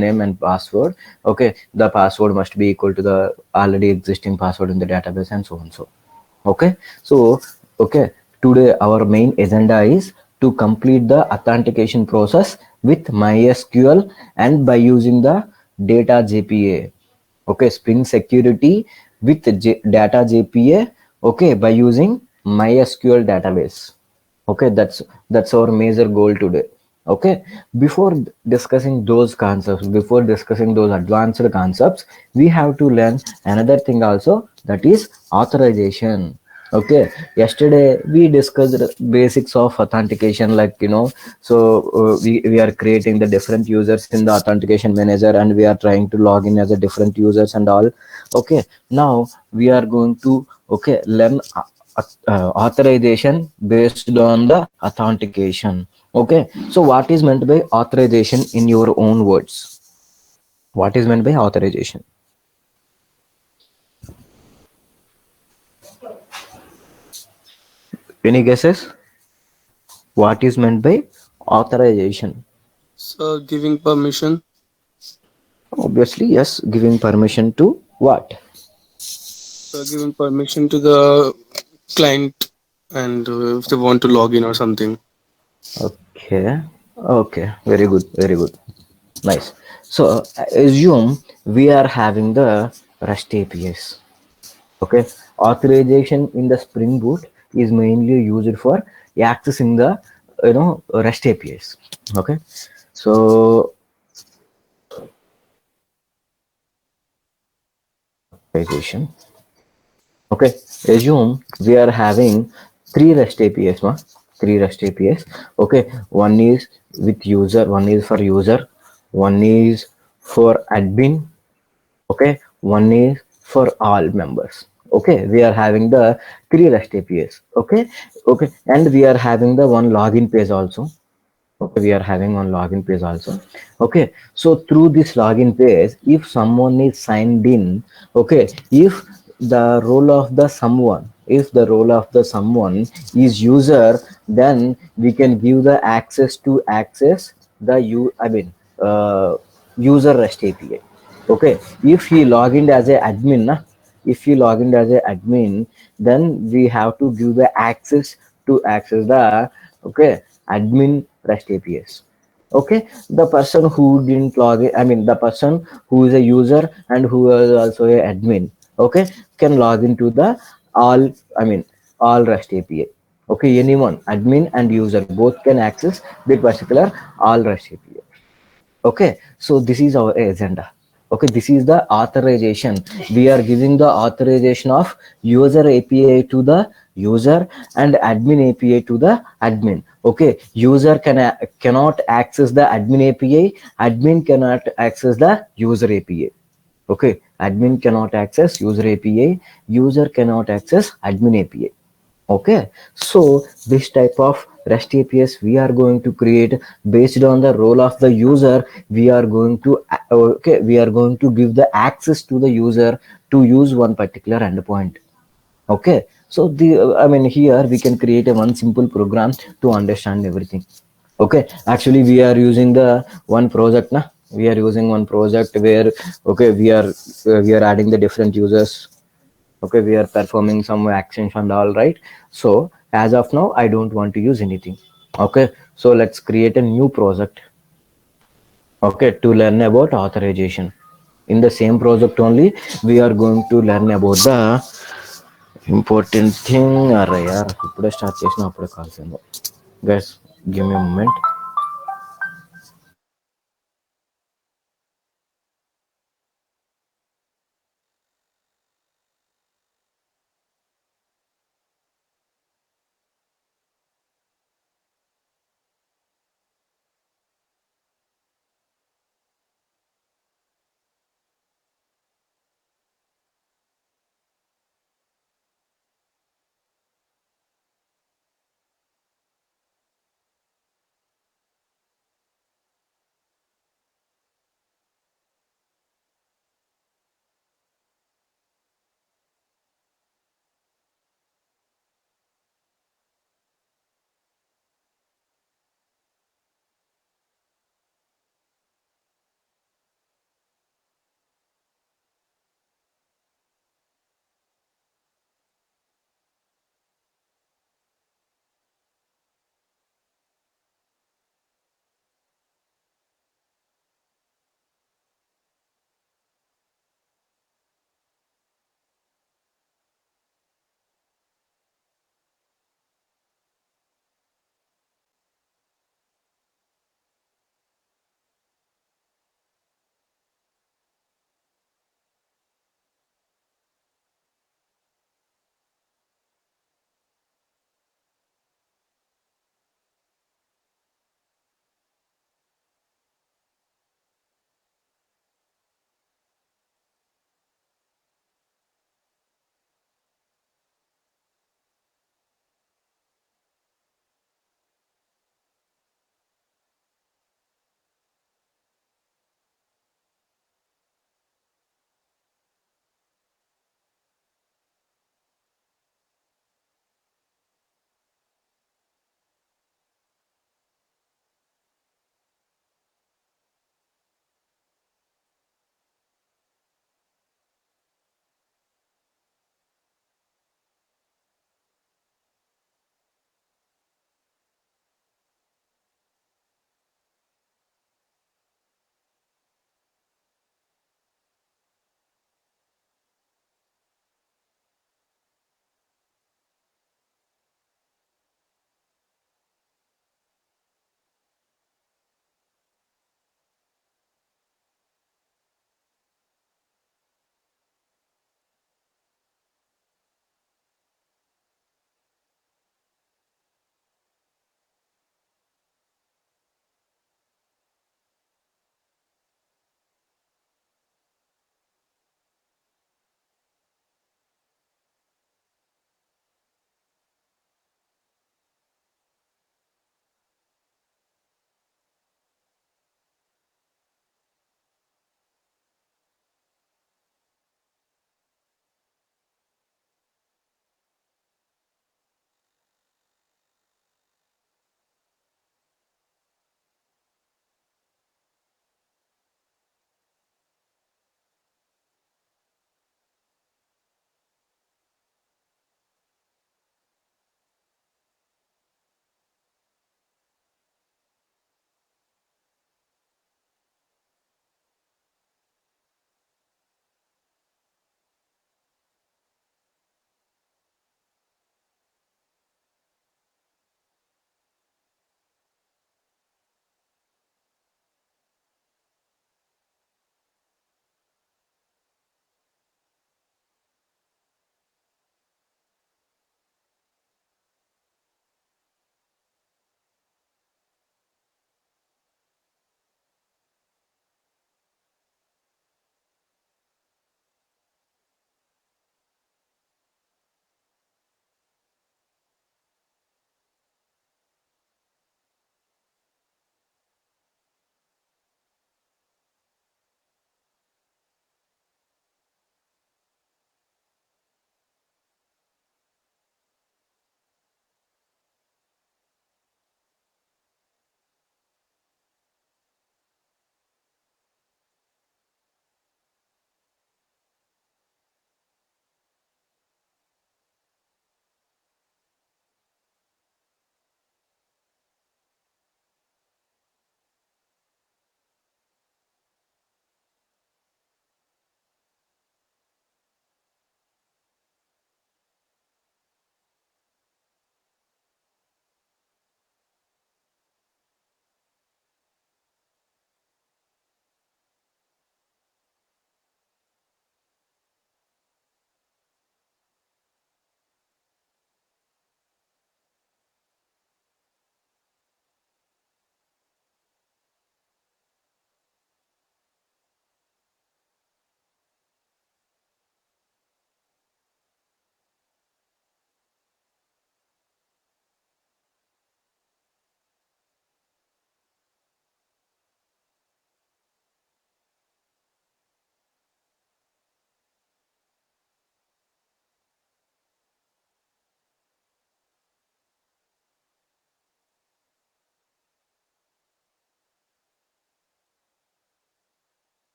username and password. Okay, the password must be equal to the already existing password in the database, and so on. So okay, so okay, today our main agenda is to complete the authentication process with MySQL and by using the data JPA. Okay, Spring Security with data JPA. Okay, by using MySQL database. Okay, that's our major goal today. Okay, before discussing those concepts, before discussing those advanced concepts, we have to learn another thing also, that is authorization. Okay, yesterday we discussed basics of authentication, like so we are creating the different users in the authentication manager, and we are trying to log in as a different users and all. Okay, now we are going to learn authorization based on the authentication. Okay, so what is meant by authorization in your own words? What is meant by authorization? Any guesses? What is meant by authorization? So giving permission. Obviously, yes, giving permission to what? So giving permission to the client, and if they want to log in or something. Okay, okay, very good, very good, nice. So assume we are having the REST APIs. Okay, authorization in the Spring Boot is mainly used for accessing the REST APIs. Okay, so authorization. Okay, assume we are having three REST APIs, three REST APIs. Okay, one is with user, one is for user, one is for admin. Okay, one is for all members. Okay, we are having the three REST APIs. Okay, okay, and we are having the one login page also. Okay, we are having one login page also. Okay, so through this login page, if someone is signed in, okay, if the role of the someone is user, then we can give the access to access the user REST API. Okay, if he log in as a admin na, if he log in as a admin, then we have to give the access to access the admin REST APIs. Okay, the person who didn't log in, I mean the person who is a user and who is also a admin, okay, can log into the all, I mean all REST API. Okay, anyone, admin and user, both can access the particular all REST API. Okay, so this is our agenda. Okay, this is the authorization. We are giving the authorization of user API to the user and admin API to the admin. Okay, user cannot access the admin API, admin cannot access the user API. Okay, admin cannot access user API, user cannot access admin API. Okay, so this type of REST APIs we are going to create based on the role of the user. We are going to we are going to give the access to the user to use one particular endpoint. Okay, so the I mean here we can create a one simple program to understand everything. Okay, actually we are using the one project na, we are using one project where okay we are adding the different users. Okay, we are performing some actions and all, right? So as of now I don't want to use anything. Okay, so let's create a new project. Okay, to learn about authorization. In the same project only we are going to learn about the important thing. అరే యార్ ఇప్పుడే start చేసిన అప్పుడే కాల్సిందో. Guys, give me a moment.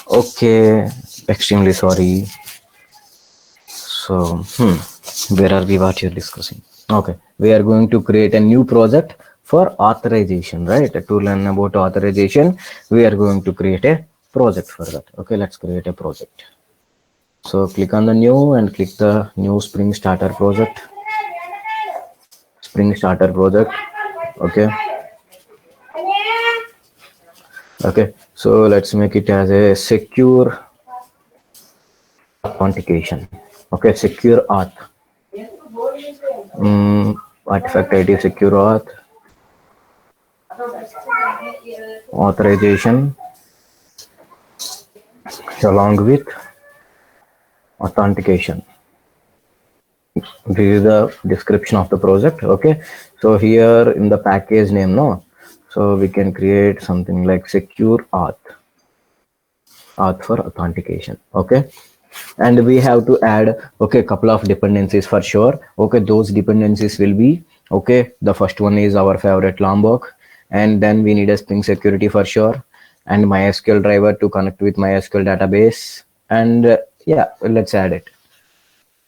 Okay, extremely sorry. So, where are we? What you're discussing? Okay, we are going to create a new project for authorization, right? To learn about authorization, we are going to create a project for that. Okay, let's create a project. So, click on the new and click the new Spring Starter project. Spring Starter project. Okay, okay. So, let's make it as a secure authentication. Okay, secure auth. Artifact ID secure auth authorization along with authentication. This is the description of the project. Okay, so here in the package name, no, so we can create something like secure auth for authentication. Okay, and we have to add, okay, couple of dependencies for sure. Okay, those dependencies will be, okay, the first one is our favorite Lombok, and then we need a Spring Security for sure, and MySQL driver to connect with MySQL database, and yeah, let's add it.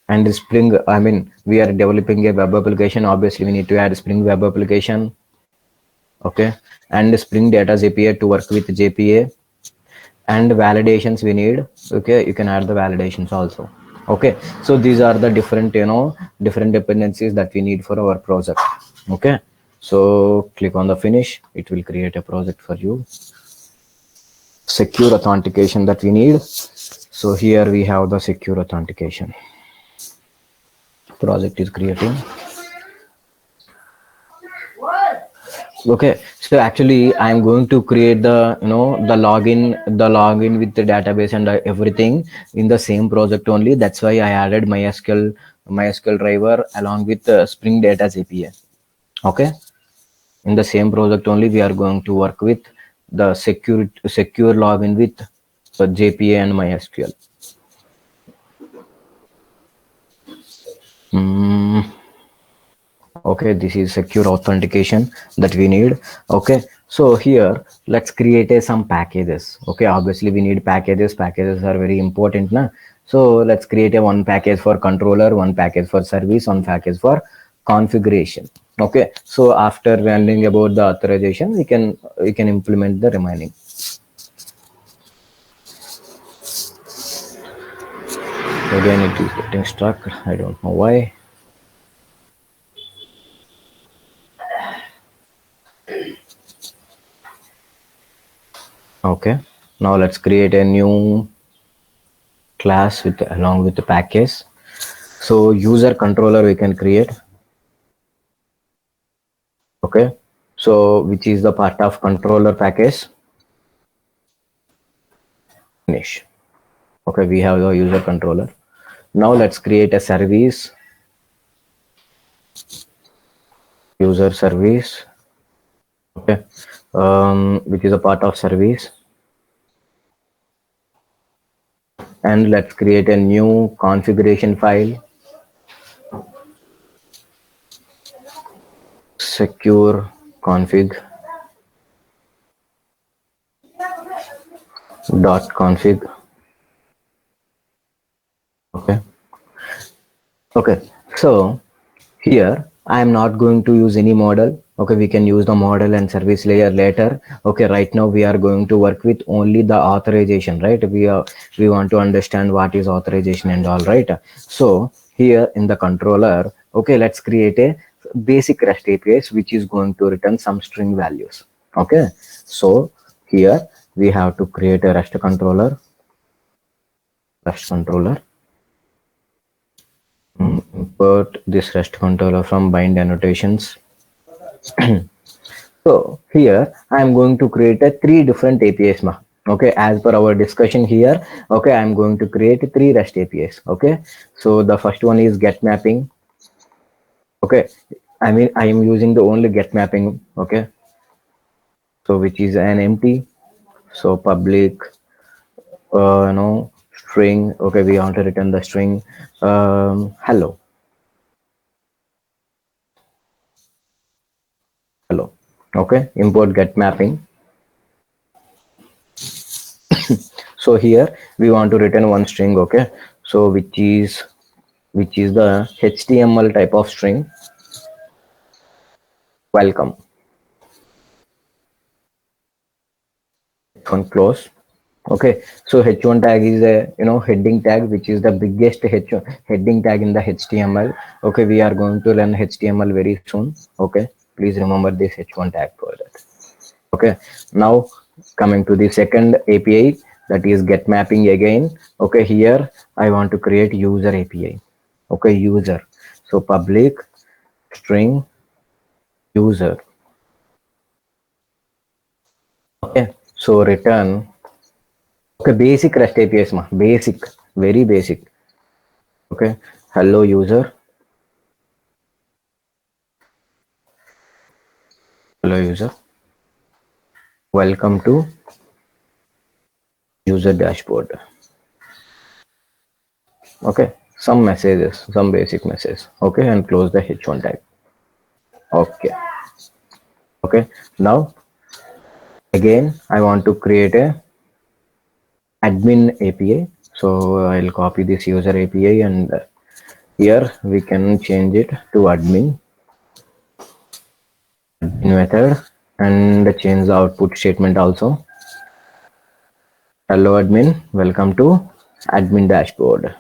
And Spring, I mean, we are developing a web application, obviously we need to add Spring web application. Okay, and Spring Data API to work with JPA, and validations we need. Okay, you can add the validations also. Okay, so these are the different, different dependencies that we need for our project. Okay, so click on the finish, it will create a project for you. Secure authentication that we need, so here we have the secure authentication project is creating. Okay, so actually I'm going to create the, the login with the database and everything in the same project only. That's why I added MySQL driver along with Spring Data API. Okay, in the same project only we are going to work with the secure login with JPA and MySQL. Okay, this is secure authentication that we need. Okay, so here let's create some packages. Okay, obviously we need packages are very important na. So let's create a one package for controller, one package for service, one package for configuration. Okay, so after learning about the authorization, we can implement the remaining. Again it is getting stuck, I don't know why. Okay, now let's create a new class with along with the package. So user controller we can create. Okay, so which is the part of controller package. Finish. Okay, we have the user controller. Now let's create a service, user service. Okay, which is a part of service, and let's create a new configuration file, secure config.config. Okay, okay, so here I am not going to use any model. Okay, we can use the model and service layer later. Okay, right now we are going to work with only the authorization, right? We want to understand what is authorization and all, right? So here in the controller, okay, let's create a basic REST APIs which is going to return some string values. Okay, so here we have to create a REST controller. Import this REST controller from bind annotations. So here I am going to create a three different APIs. Okay, as per our discussion here, okay, I am going to create three REST APIs. Okay, so the first one is get mapping. Okay, I mean I am using the only get mapping. Okay, so which is an empty. So public, string. Okay, we want to return the string hello. Okay, import get mapping. So here we want to return one string. Okay, so which is the HTML type of string, welcome. H1 close. Okay, so h1 tag is a heading tag, which is the biggest heading tag in the HTML. Okay, we are going to learn HTML very soon. Okay, please remember this h1 tag for that. Okay, now coming to the second API, that is get mapping again. Okay, here I want to create user API. Okay, user. So public string user. Okay, so return. Okay, basic REST APIs ma, basic, very basic. Okay, hello user, hello user, welcome to user dashboard. Okay, some messages, some basic message. Okay, and close the h1 tag. Okay, okay, now again I want to create a admin API. So I'll copy this user API, and here we can change it to admin method, and change the output statement also. Hello admin, welcome to admin dashboard.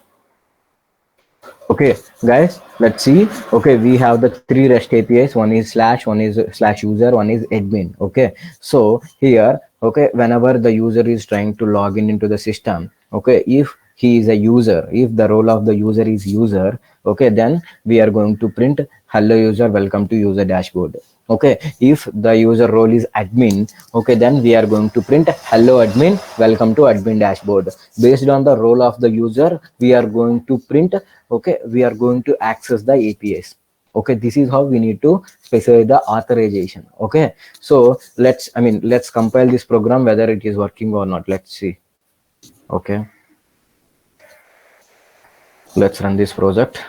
Okay, guys, let's see. Okay, we have the three REST APIs. One is slash, one is slash user, one is admin. Okay, so here, okay, whenever the user is trying to log in into the system, okay, if he is a user, if the role of the user is user, okay, then we are going to print hello user, welcome to user dashboard. Okay, if the user role is admin, okay, then we are going to print hello admin, welcome to admin dashboard. Based on the role of the user, we are going to print, okay, we are going to access the APIs. Okay, this is how we need to specify the authorization. Okay, so let's compile this program whether it is working or not. Let's see. Okay, let's run this project,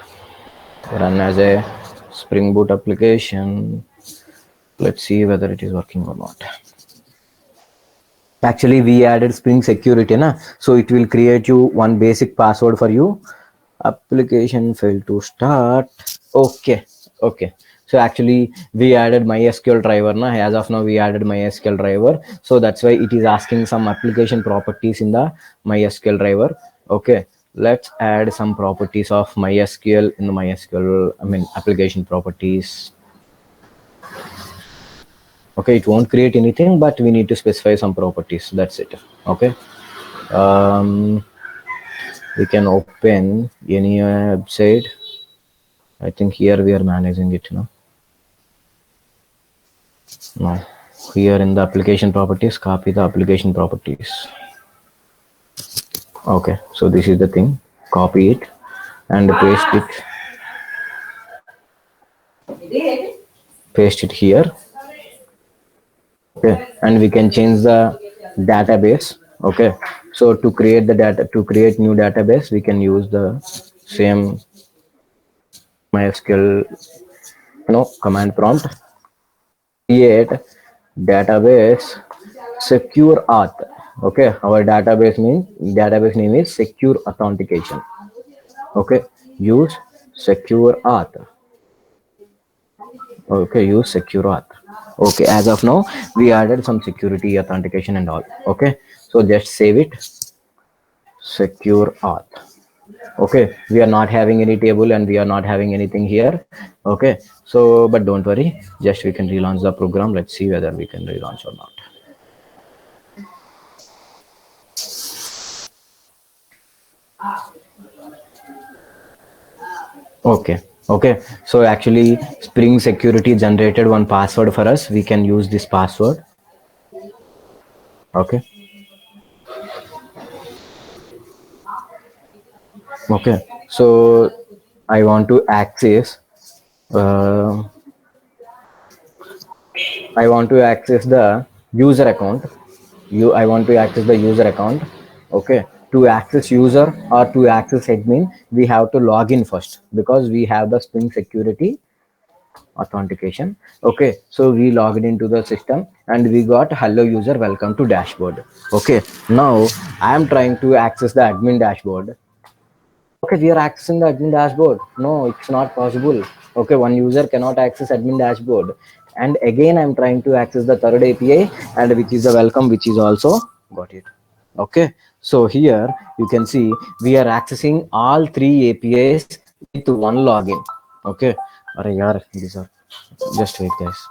run as a Spring Boot application. Let's see whether it is working or not. Actually we added Spring security na, so it will create you one basic password for you. Application failed to start. Okay, okay, so actually we added MySQL driver na, as of now we added MySQL driver, so that's why it is asking some application properties in the MySQL driver. Okay, let's add some properties of MySQL in the MySQL, application properties. Okay, it won't create anything, but we need to specify some properties, that's it. Okay, we can open any website. I think here we are managing it now. No, here in the application properties, copy the application properties. Okay, so this is the thing, copy it and paste it here. Okay, and we can change the database. Okay, so to create the data, to create new database, we can use the same MySQL command prompt, create database secure auth. Okay, our database name is secure authentication. Okay, use secure auth. Okay, use secure auth. Okay, as of now we added some security authentication and all. Okay, so just save it, secure auth. Okay, we are not having any table and we are not having anything here. Okay, so but don't worry, just we can relaunch the program. Let's see whether we can relaunch or not. Okay, okay, so actually Spring security generated one password for us. We can use this password. Okay, okay, so I want to access I want to access the user account. I want to access the user account. Okay, to access user or to access admin, we have to log in first, because we have the Spring security. authentication. Okay, so we logged into the system and we got hello user, welcome to dashboard. Okay, now I am trying to access the admin dashboard. Okay, we are accessing the admin dashboard. No, it's not possible. Okay, one user cannot access admin dashboard. And again, I'm trying to access the third API, and which is the welcome, which is also got it. Okay, so here you can see we are accessing all three APIs with one login. Okay, अरे यार, these are just wait, guys.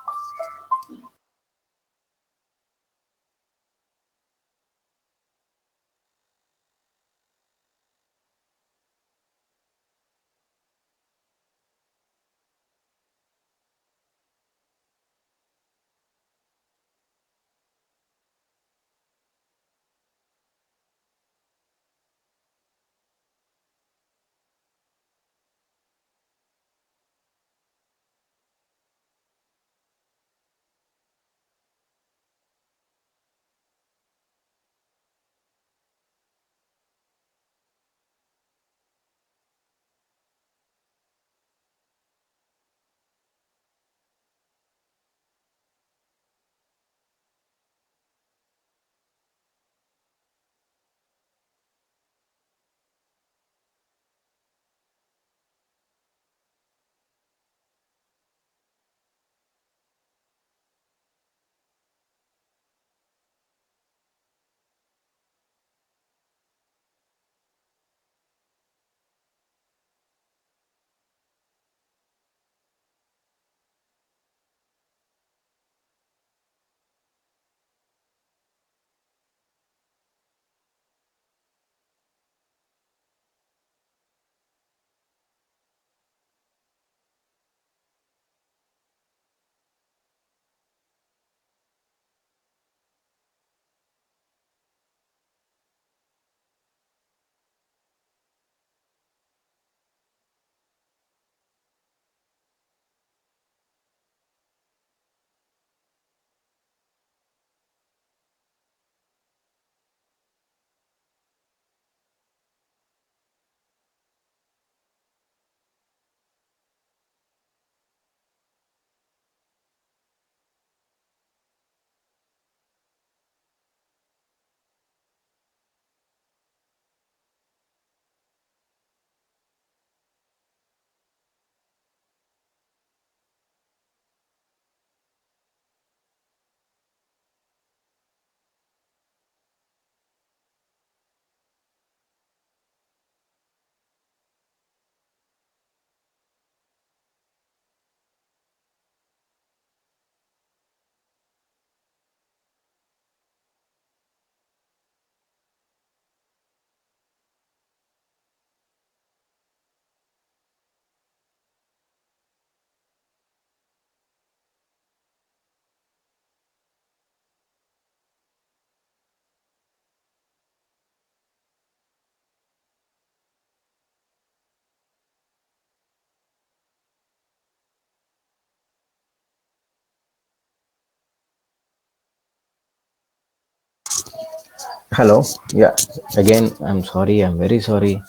Hello. Yeah. Again, I'm sorry. I'm very sorry.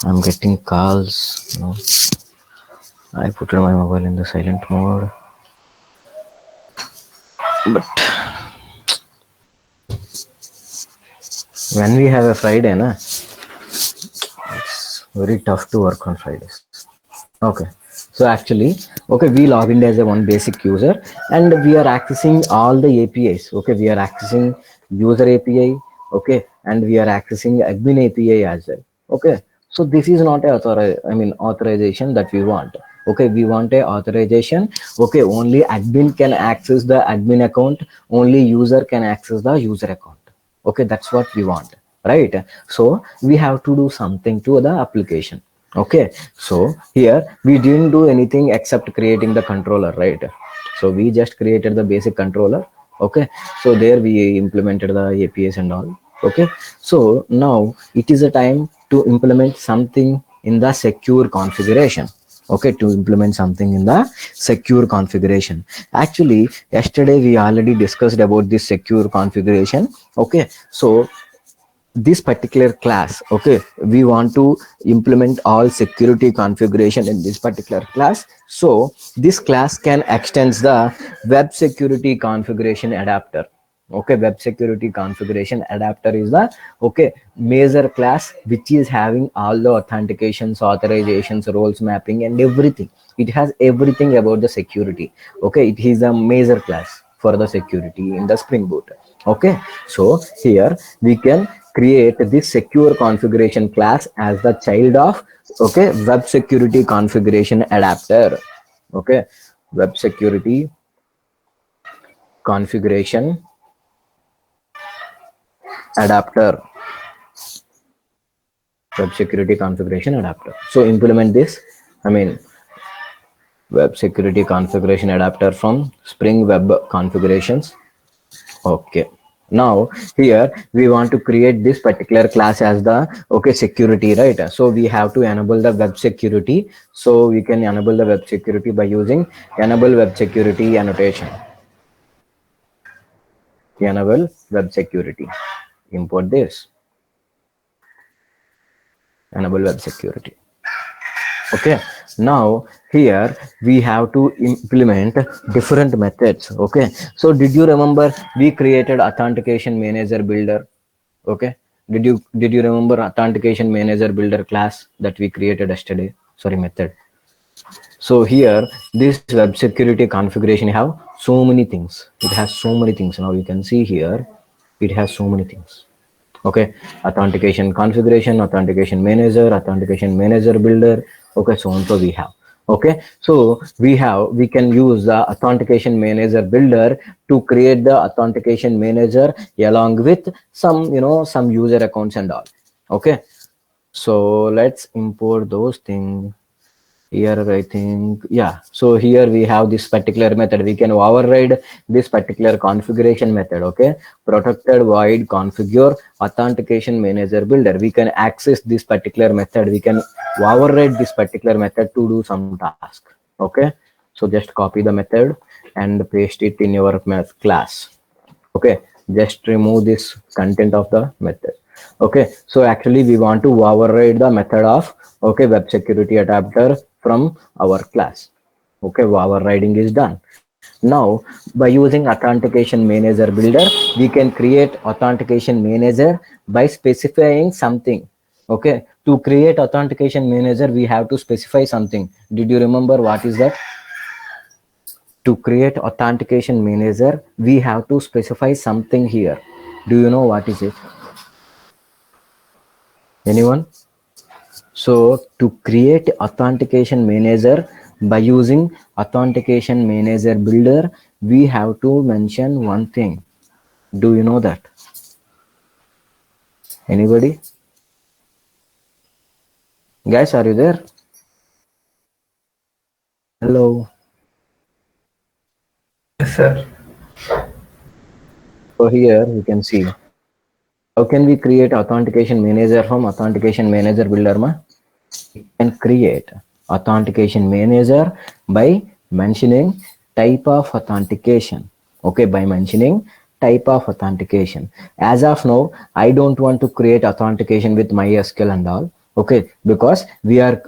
I'm getting calls. I put my mobile in the silent mode. But when we have a Friday, na, it's very tough to work on Fridays. Okay. So actually, okay, we log in as a one basic user and we are accessing all the APIs. Okay, we are accessing user API. Okay, and we are accessing admin API as well. Okay, so this is not a authorization that we want. Okay, we want a authorization. Okay, only admin can access the admin account. Only user can access the user account. Okay, that's what we want, right? So we have to do something to the application. Okay, so here we didn't do anything except creating the controller, right? So we just created the basic controller. Okay, so there we implemented the APIs and all. Okay, so now it is a time to implement something in the secure configuration. Okay, to implement something in the secure configuration. Actually, yesterday we already discussed about this secure configuration. Okay, so this particular class, okay, we want to implement all security configuration in this particular class. So this class can extends the web security configuration adapter. Okay, web security configuration adapter is the, okay, major class which is having all the authentications, authorizations, roles mapping and everything. It has everything about the security. Okay, it is a major class for the security in the Spring Boot. Okay, so here we can create this secure configuration class as the child of, okay, web security configuration adapter. Okay, web security configuration adapter, web security configuration adapter. So implement this, I mean, web security configuration adapter from Spring Web configurations. Okay, now here we want to create this particular class as the, okay, security, right? So we have to enable the web security. So we can enable the web security by using enable web security annotation. Enable web security, import this, enable web security. Okay, now here we have to implement different methods. Okay, so did you remember we created authentication manager builder? Okay, did you remember authentication manager builder class that we created yesterday? Sorry, method. So here this web security configuration have so many things. It has so many things. Now you can see here it has so many things. Okay, authentication configuration, authentication manager, authentication manager builder. Okay, so on. So we have, okay, so we can use the authentication manager builder to create the authentication manager along with some, some user accounts and all. Okay, so let's import those things here. I think, yeah, so here we have this particular method. We can override this particular configuration method. Okay, protected void configure authentication manager builder. We can access this particular method. We can override this particular method to do some task. Okay, so just copy the method and paste it in your class. Okay, just remove this content of the method. Okay, so actually we want to override the method of, okay, web security adapter from our class. Okay, overriding is done. Now by using authentication manager builder, we can create authentication manager by specifying something. Okay, to create authentication manager we have to specify something. Did you remember what is that? To create authentication manager we have to specify something here. Do you know what is it? Anyone? So to create authentication manager by using authentication manager builder we have to mention one thing. Do you know that? Anybody? Guys, are you there? Hello. Yes, sir. So here you can see how can we create authentication manager from authentication manager builder ma? Can create authentication manager by mentioning type of authentication. Okay, by mentioning type of authentication. As of now I don't want to create authentication with MySQL and all. Okay, because we are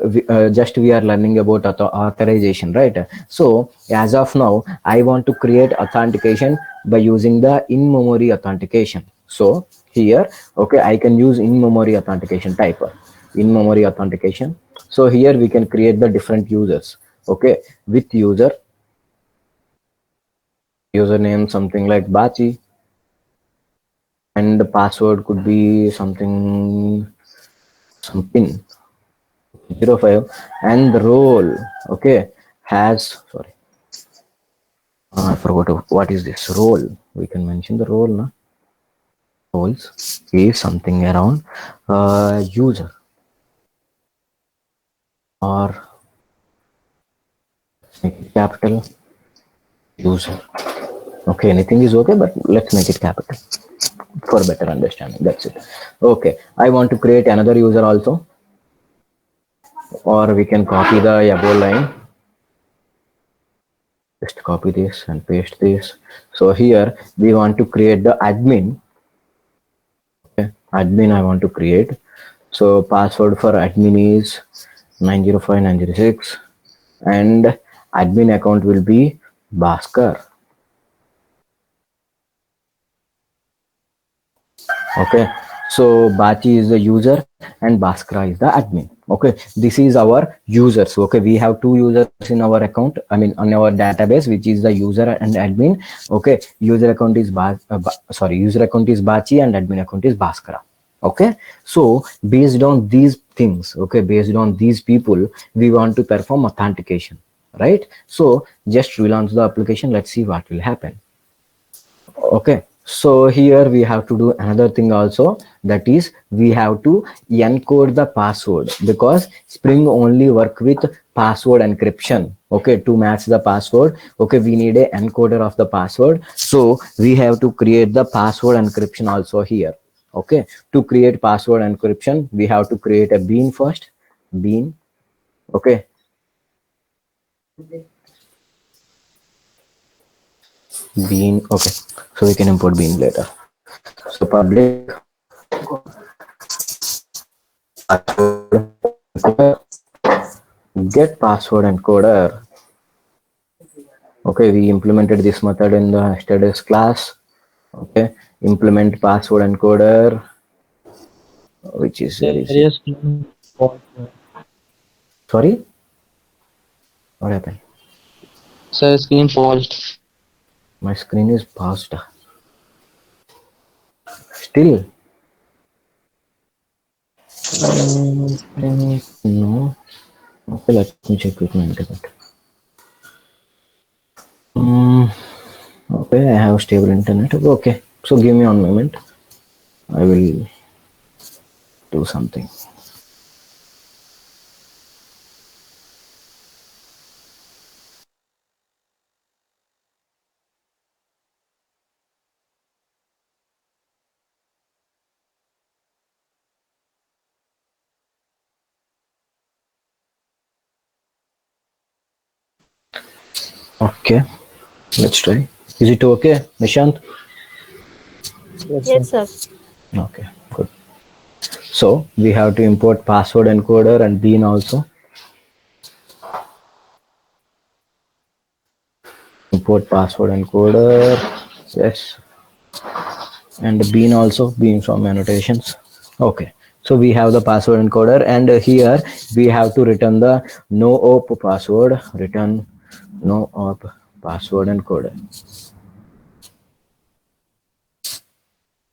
learning about authorization, right? So as of now I want to create authentication by using the in-memory authentication. So here, okay, I can use in-memory authentication type, in-memory authentication. So here we can create the different users. Okay, with username something like Bachi, and the password could be something, some pin 05, and the role, okay, has, sorry, I forgot what is this role. We can mention the role na? Roles is something around user or capital user. Okay, anything is okay, but let's make it capital for better understanding. That's it. Okay, I want to create another user also, or we can copy the above line. Just copy this and paste this. So here we want to create the admin. Okay, admin I want to create. So password for admin is 905906 and admin account will be Bhaskar. Okay, so Bachi is the user and Bhaskara is the admin. Okay, this is our users. Okay, we have two users in our account, I mean on our database, which is the user and admin. Okay, user account is user account is Bachi and admin account is Bhaskara. Okay, so based on these things, okay, based on these people, we want to perform authentication, right? So just relaunch the application. Let's see what will happen. Okay, so here we have to do another thing also, that is we have to encode the password, because Spring only work with password encryption. Okay, to match the password, okay, we need a encoder of the password. So we have to create the password encryption also here. Okay, to create password encryption we have to create a bean first. Bean. Okay, bean. Okay, so we can import bean later. So public get password encoder. Okay, we implemented this method in the yesterday's class. Okay, implement password encoder, which is Sir, where is it? your screen fault, sir. Sorry, what happened? Sir, screen fault. My screen is paused. Still, no. Okay, let me check with my internet. Mm, okay, I have stable internet. Okay, so give me 1 moment. I will do something. Okay, let's try. Is it okay, Nishant? Yes, sir. Yes, sir. Okay, good. So we have to import password encoder and bean also. Import password encoder. Yes. And bean also, bean from annotations. Okay. So we have the password encoder, and here we have to return the no op password. Return no op password encoder.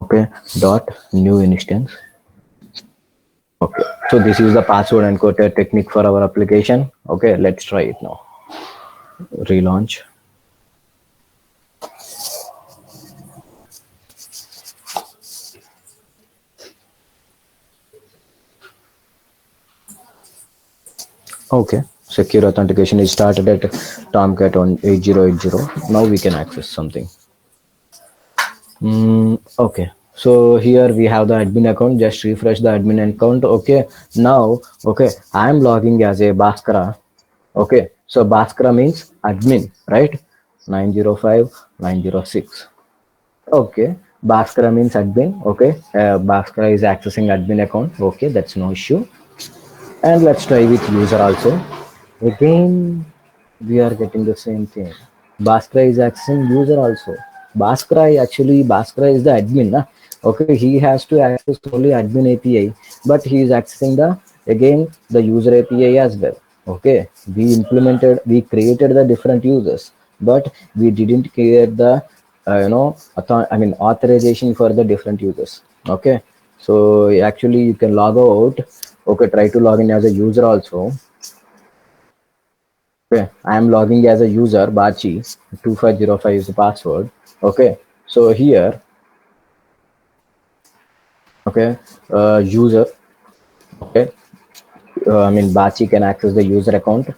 Okay. Dot new instance. Okay. So this is the password encoder technique for our application. Okay. Let's try it now. Relaunch. Okay, secure authentication is started at Tomcat on 8080. Now we can access something. Okay, so here we have the admin account. Just refresh the admin account. Okay, now, okay, I am logging as a Bhaskara. Okay, so Bhaskara means admin, right? 905906. Okay, Bhaskara means admin. Okay, Bhaskara is accessing admin account. Okay, that's no issue. And let's try with user also. Again, we are getting the same thing. Bhaskara is accessing user also. Bhaskara is the admin. Na? Okay, he has to access only admin API, but he is accessing the again the user API as well. Okay, we created the different users, but we didn't create the authorization for the different users. Okay, so actually you can log out. Okay, try to log in as a user also. Okay, I am logging as a user, Bachi 2505 is the password. Okay, so here, okay, user, okay, Bachi can access the user account,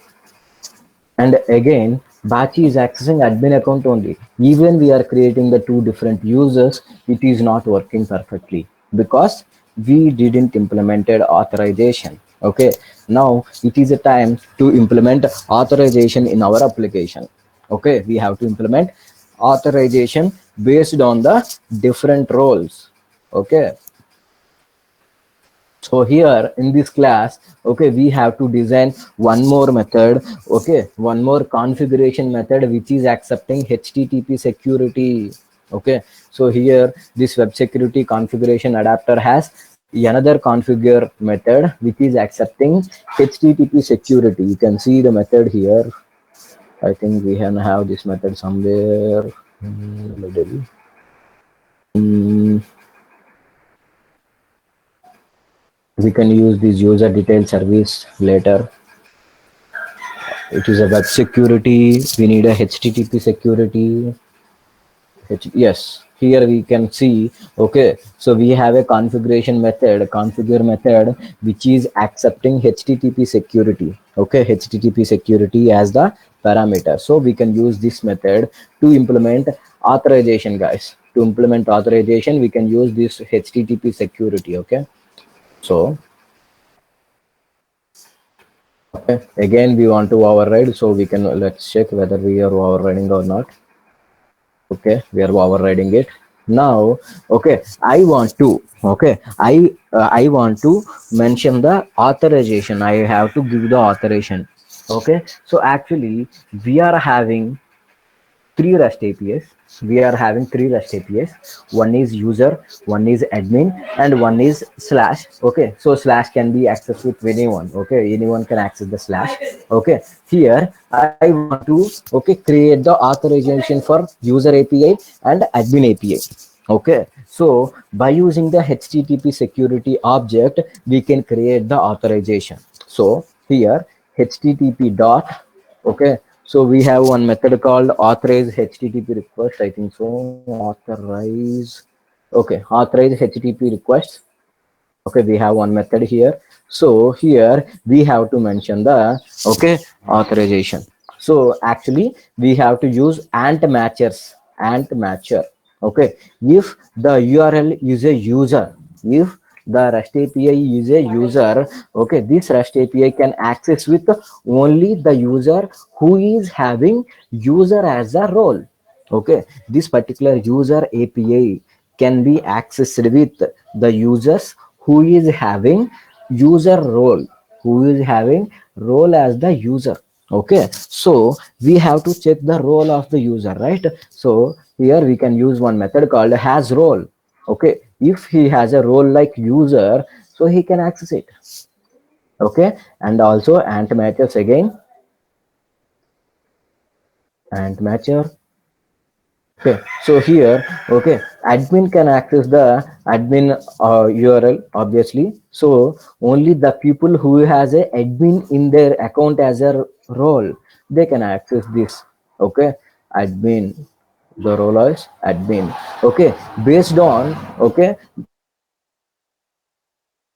and again Bachi is accessing admin account only. Even we are creating the two different users, it is not working perfectly because we didn't implemented authorization. Okay, now it is a time to implement authorization in our application. Okay, we have to implement authorization based on the different roles. Okay, So here in this class, okay, we have to design one more method, okay, one more configuration method which is accepting HTTP security. Okay, so here this web security configuration adapter has another configure method which is accepting HTTP security. You can see the method here. I think we can have this method somewhere. Mm, we can use this user detail service later. It is a web security. We need a HTTP security. Yes, here we can see. Okay, so we have a configuration method, configure method, which is accepting HTTP security. Okay, HTTP security as the parameter. So we can use this method to implement authorization, guys. To implement authorization, we can use this HTTP security. Okay, so okay, again we want to override, so we can, let's check whether we are overriding or not. Okay, we are overriding it now. Okay, I want to, okay, I want to mention the authorization. I have to give the authorization. Okay, so actually we are having three REST APIs. We are having three REST APIs. One is user, one is admin, and one is slash. Okay, so slash can be accessed with anyone. Okay, anyone can access the slash. Okay, here I want to, okay, create the authorization for user API and admin API. Okay, so by using the HTTP security object, we can create the authorization. So here HTTP dot, okay, so we have one method called authorize HTTP request. I think so. Authorize. Okay, authorize HTTP requests. Okay, we have one method here. So here we have to mention the, okay, authorization. So actually we have to use ant matchers. Ant matcher. Okay, if the URL is a user, if the REST API is a user, okay, this REST API can access with only the user who is having user as a role. Okay, this particular user API can be accessed with the users who is having user role, who is having role as the user. Okay, so we have to check the role of the user, right? So here we can use one method called has role. Okay, if he has a role like user, so he can access it. Okay, and also ant matches again, ant matcher. Okay, so here, okay, admin can access the admin URL, obviously. So only the people who has a admin in their account as a role, they can access this. Okay, admin, the role is admin. Okay, based on, okay,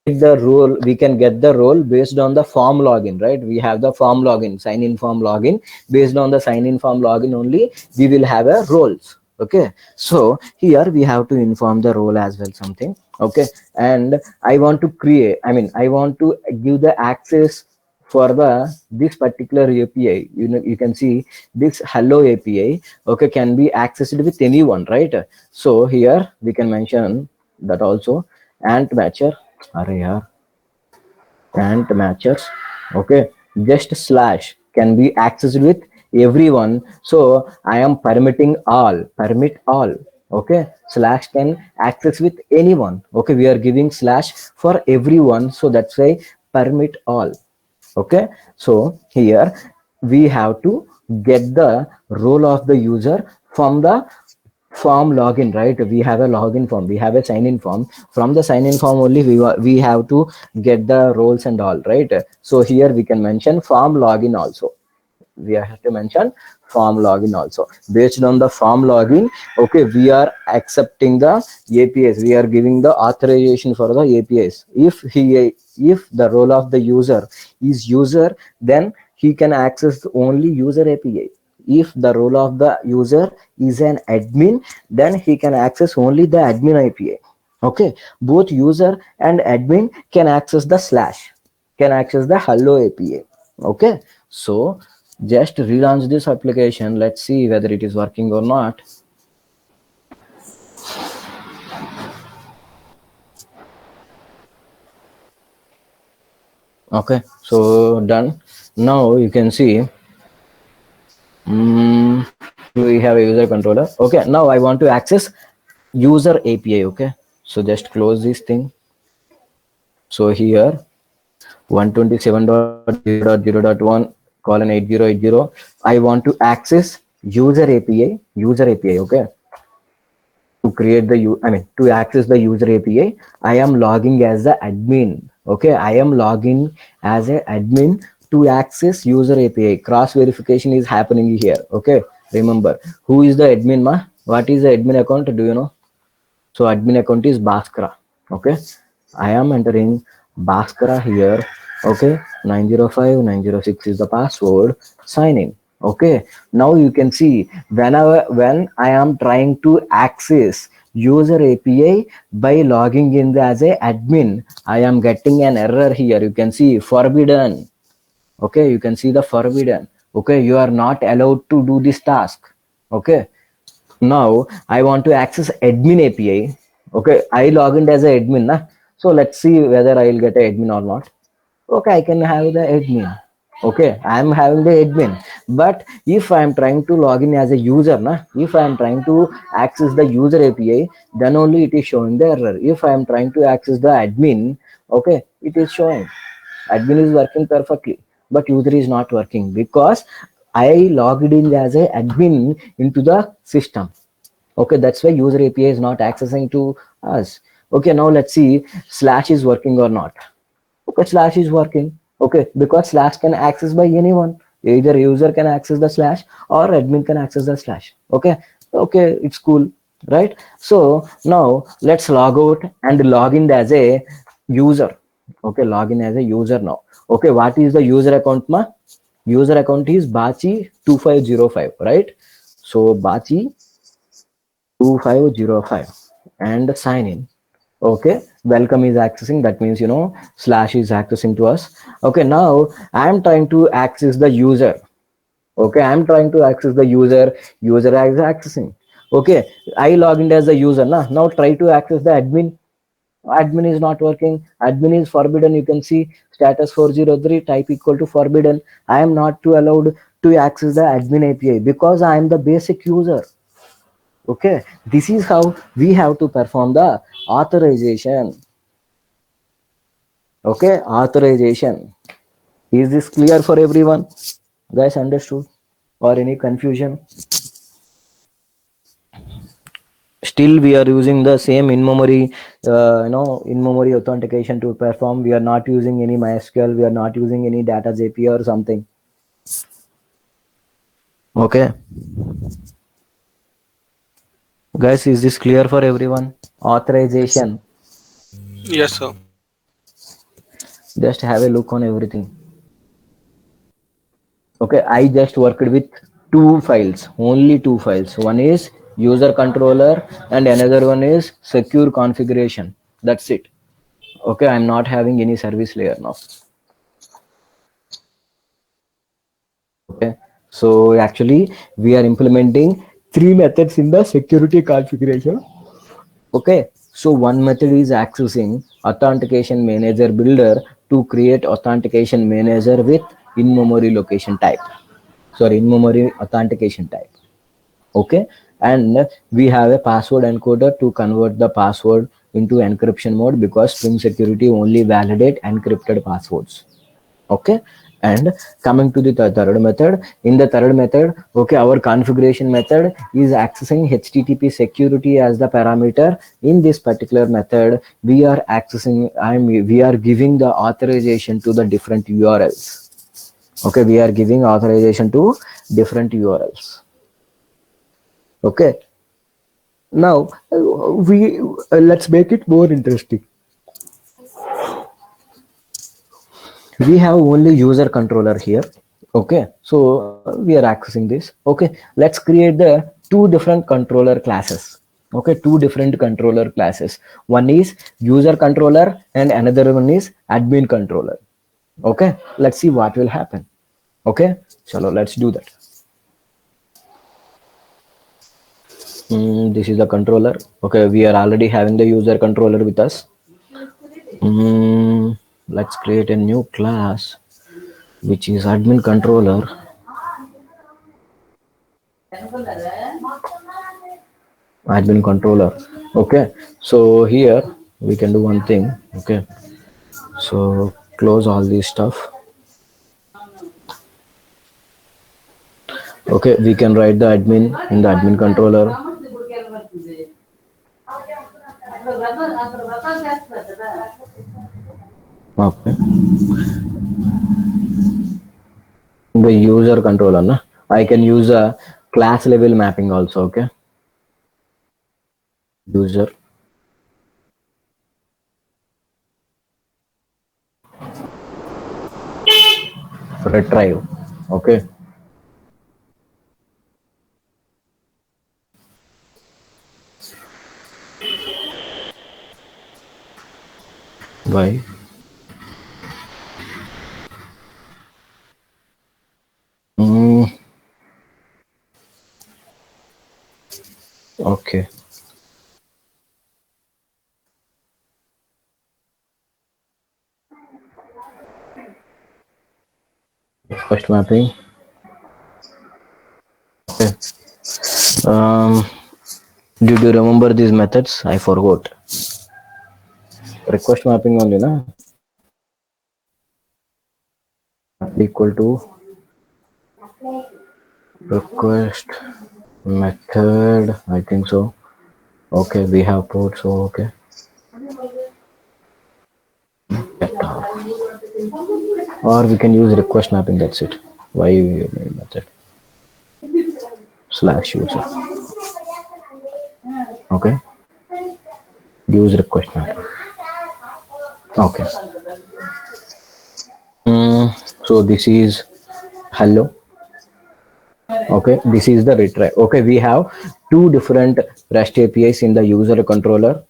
the role, we can get the role based on the form login, right? We have the form login, sign in form login. Based on the sign in form login only, we will have a roles. Okay, so here we have to inform the role as well, something. Okay, and I want to create, I mean, I want to give the access for the this particular API. You know, you can see this hello API, okay, can be accessed with anyone, right? So here we can mention that also. Ant matcher, अरे यार, ant matchers. Okay, just slash can be accessed with everyone. So I am permitting all, permit all. Okay, slash can access with anyone. Okay, we are giving slash for everyone, so that's why permit all. Okay, so here we have to get the role of the user from the form login, right? We have a login form, we have a sign in form. From the sign in form only we have to get the roles and all, right? So here we can mention form login also. We have to mention form login also. Based on the form login, okay, we are accepting the APIs, we are giving the authorization for the APIs. If the role of the user is user, then he can access only user API. If the role of the user is an admin, then he can access only the admin API. Okay, both user and admin can access the slash, can access the hello API. Okay, so just relaunch this application. Let's see whether it is working or not. Okay, so done. Now you can see we have a user controller. Okay, now I want to access user API. Okay, so just close this thing. So here 127.0.0.1 colon 8080, I want to access user API. Okay, to create the to access the user API, I am logging as the admin. Okay, I am logging as a admin to access user API. Cross verification is happening here. Okay, remember who is the admin ma, what is the admin account, do you know? So admin account is Bhaskara. Okay, I am entering Bhaskara here. Okay, 905 906 is the password. Sign in. Okay, now you can see when I am trying to access user API by logging in as a admin, I am getting an error here. You can see forbidden. Okay, you can see the forbidden. Okay, you are not allowed to do this task. Okay, now I want to access admin API. Okay, I log in as a admin na? So let's see whether I will get a admin or not. Okay, I can have the admin. Okay, I am having the admin, but if I am trying to log in as a user na, if I am trying to access the user API, then only it is showing the error. If I am trying to access the admin, okay, it is showing admin is working perfectly, but user is not working because I logged in as a admin into the system. Okay, that's why user API is not accessing to us. Okay, now let's see slash is working or not. Okay, slash is working. Okay, because slash can access by anyone. Either user can access the slash or admin can access the slash. Okay, okay, it's cool, right? So now let's log out and log in as a user. Okay, log in as a user now. Okay, what is the user account ma? User account is Bachi2505, right? So Bachi 2505 and sign in. Okay, welcome is accessing, that means slash is accessing to us. Okay, now I am trying to access the user. Okay, I am trying to access the user. User is accessing. Okay, I log in as the user now try to access the admin. Admin is not working. Admin is forbidden. You can see status 403 type equal to forbidden. I am not too allowed to access the admin API because I am the basic user. Okay, this is how we have to perform the authorization. Okay, authorization. Is this clear for everyone? Guys, understood? Or any confusion? Still we are using the same in-memory in-memory authentication to perform. We are not using any MySQL, we are not using any data API or something. Okay, guys, is this clear for everyone? Authorization. Yes, sir. Just have a look on everything. Okay, I just worked with two files, only two files. One is user controller and another one is secure configuration. That's it. Okay, I'm not having any service layer now. Okay, so actually we are implementing three methods in the security configuration. Okay, so one method is accessing authentication manager builder to create authentication manager with in-memory location type. Sorry, in-memory authentication type. Okay, and we have a password encoder to convert the password into encryption mode because Spring Security only validate encrypted passwords. Okay, and coming to the third method, in the third method, okay, our configuration method is accessing HTTP security as the parameter. In this particular method, we are accessing, we are giving the authorization to the different URLs. Okay, we are giving authorization to different URLs. Okay, now we let's make it more interesting. We have only user controller here. Okay, so we are accessing this. Okay, let's create the two different controller classes. Okay, two different controller classes. One is user controller and another one is admin controller. Okay, let's see what will happen. Okay, so let's do that. This is the controller. Okay, we are already having the user controller with us. let's create a new class which is admin controller. Admin controller. Okay, so here we can do one thing. Okay, so close all this stuff. Okay, we can write the admin in the admin controller. Okay, the user controller, na? I can use a class level mapping also. Okay, user retrieve. Okay, why? Mm, okay, first mapping. Okay. Um, did you remember these methods? I forgot. Request mapping only, na? Equal to request method. I think so. Okay, we have put so okay. Or we can use request mapping. That's it. Why method slash user. Okay, use request mapping. Okay. So this is hello. Okay, this is the retrieve. Okay, we have two different REST APIs in the user controller,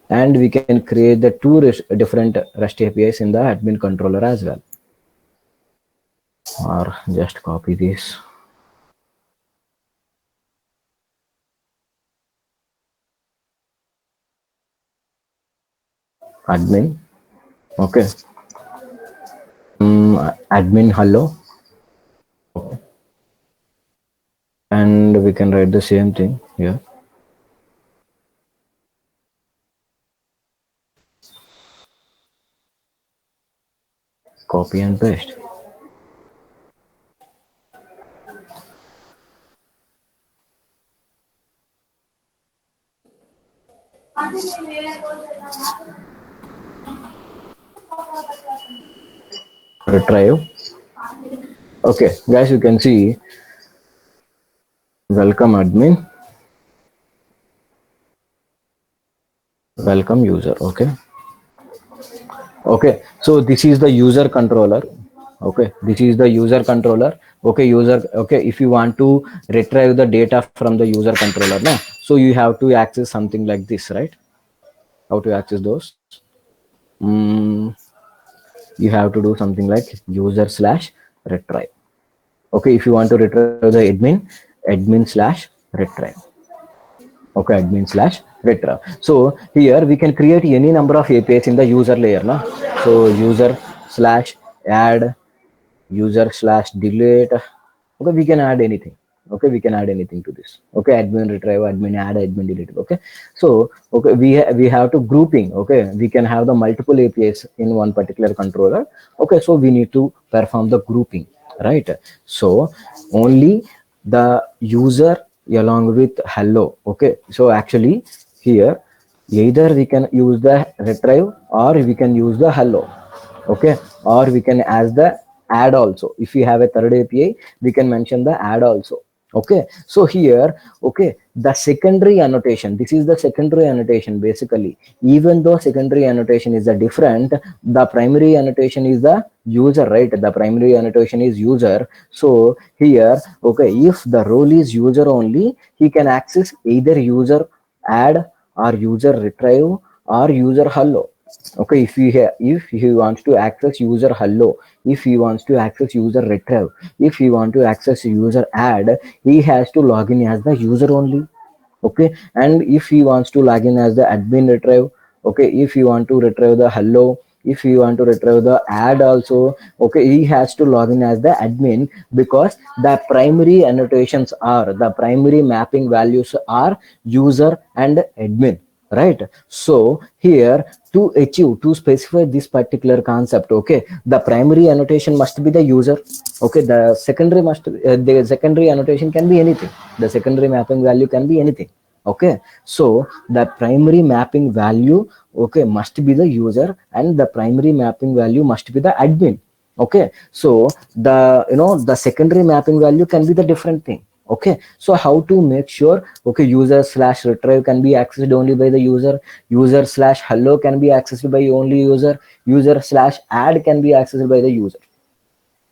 and we can create the two different REST APIs in the admin controller as well. Or just copy this. Admin. Okay. Admin hello. Okay. And we can write the same thing here. Copy and paste. Retrieve. Okay, guys, you can see welcome admin, welcome user. Okay. Okay, so this is the user controller. Okay, this is the user controller. Okay, user. Okay, if you want to retrieve the data from the user controller, no, so you have to access something like this, right? How to access those? You have to do something like user slash retrieve. Okay, if you want to retrieve the admin slash retrieve. Okay, admin slash retrieve. So here we can create any number of APIs in the user layer, na? So user slash add, user slash delete. Okay, we can add anything. Okay, we can add anything to this. Okay, admin retrieve, admin add, admin delete. Okay, so okay, we have to grouping. Okay, we can have the multiple APIs in one particular controller. Okay, so we need to perform the grouping, right? So only the user along with hello. Okay, so actually here either we can use the retrieve or we can use the hello. Okay, or we can as the add also. If we have a third API, we can mention the add also. Okay, so here, okay, the secondary annotation, this is the secondary annotation. Basically, even though secondary annotation is a different, the primary annotation is the user, right? The primary annotation is user. So here, okay, if the role is user only, he can access either user add or user retrieve or user hello. Okay, if he wants to access user hello, if he wants to access user retrieve, if he want to access user add, he has to log in as the user only. Okay, and if he wants to log in as the admin retrieve, okay, if you want to retrieve the hello, if you want to retrieve the ad also, okay, he has to log in as the admin, because the primary annotations are, the primary mapping values are user and admin, right? So here, to achieve, to specify this particular concept, okay, the primary annotation must be the user, okay, the secondary must, the secondary annotation can be anything, the secondary mapping value can be anything, okay. So the primary mapping value, okay, must be the user, and the primary mapping value must be the admin, okay. So the, you know, the secondary mapping value can be the different thing, okay. So how to make sure, okay, user slash retrieve can be accessed only by the user, user slash hello can be accessed by only user, user slash add can be accessed by the user,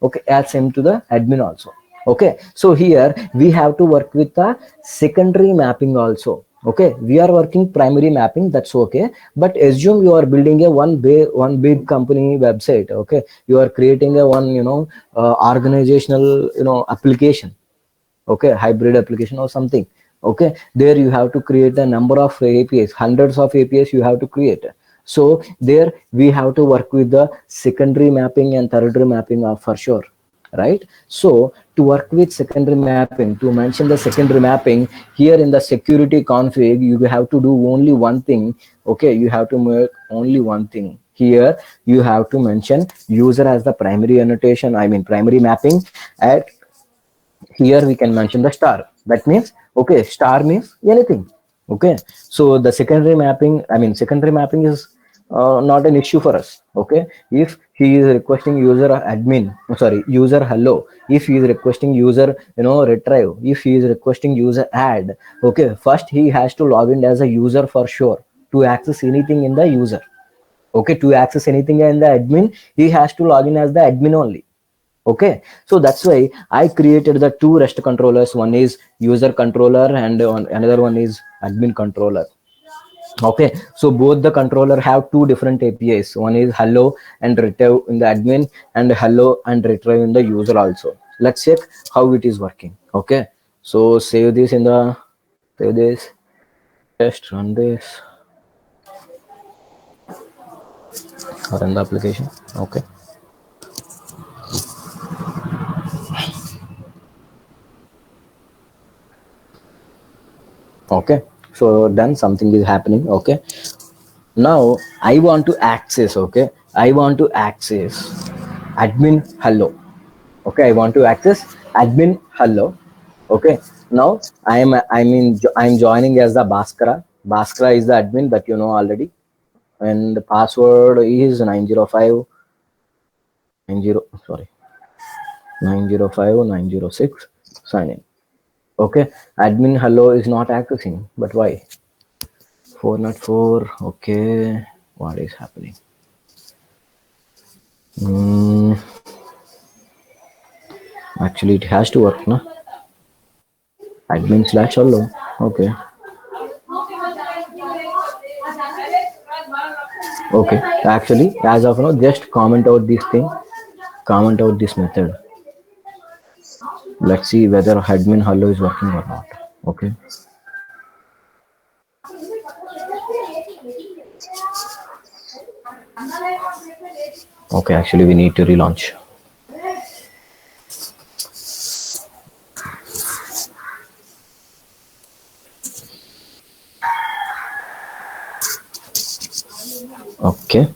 okay, as same to the admin also, okay. So here we have to work with the secondary mapping also, okay. We are working primary mapping, that's okay, but assume you are building a one big company website, okay, you are creating a one, you know, organizational, you know, application, okay, hybrid application or something, okay. There you have to create a number of APIs, hundreds of APIs you have to create. So there we have to work with the secondary mapping and tertiary mapping for sure, right? So to work with secondary mapping, to mention the secondary mapping, here in the security config you have to do only one thing, okay. You have to make only one thing here. You have to mention user as the primary annotation, I mean primary mapping. At here we can mention the star, that means, okay, star means anything, okay. So the secondary mapping, I mean secondary mapping is not an issue for us, okay. If he is requesting user admin, sorry, user hello, if he is requesting user, you know, retrieve, if he is requesting user add, okay, first he has to log in as a user for sure, to access anything in the user, okay. To access anything in the admin, he has to log in as the admin only, okay. So that's why I created the two REST controllers, one is user controller and another one is admin controller, okay. So both the controller have two different APIs, one is hello and retrieve in the admin, and hello and retrieve in the user also. Let's check how it is working, okay. So save this in the, save this, just run this, run the application, okay. Okay, so then something is happening, okay. Now I want to access, okay, I want to access admin hello, okay. I want to access admin hello, okay. Now I'm joining as the Bhaskara is the admin that you know already, and the password is 905 90, sorry, 905 906, sign in, okay. Admin hello is not accessing, but why? 404, okay, what is happening? Hmm. Actually, it has to work, no? Admin slash hello. Okay. Okay. Actually, as of now, just comment out this thing. Comment out this method. Let's see whether admin hello is working or not. Okay. Okay. Actually, we need to relaunch. Okay.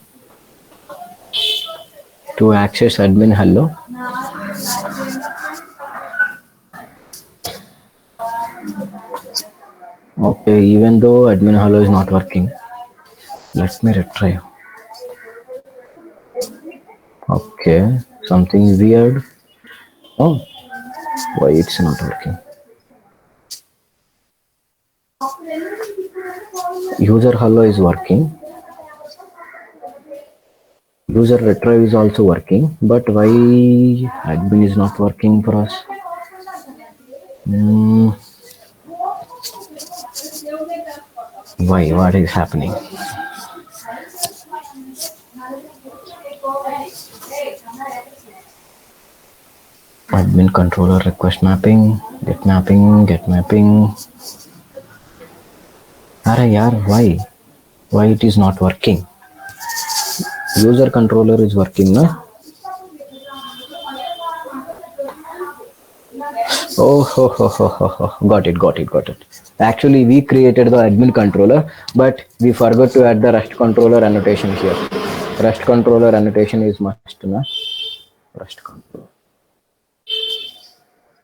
To access admin hello. Okay, even though admin hello is not working, let me retry. Okay, something weird. Oh, why it's not working? User hello is working. User retrieve is also working, but why admin is not working for us? Why? What is happening? Admin controller request mapping, get mapping, get mapping. Arey yaar, why? Why it is not working? User controller is working, na? Oh, got it, got it, got it. Actually, we created the admin controller, but we forgot to add the REST controller annotation here. REST controller annotation is must, na? REST controller.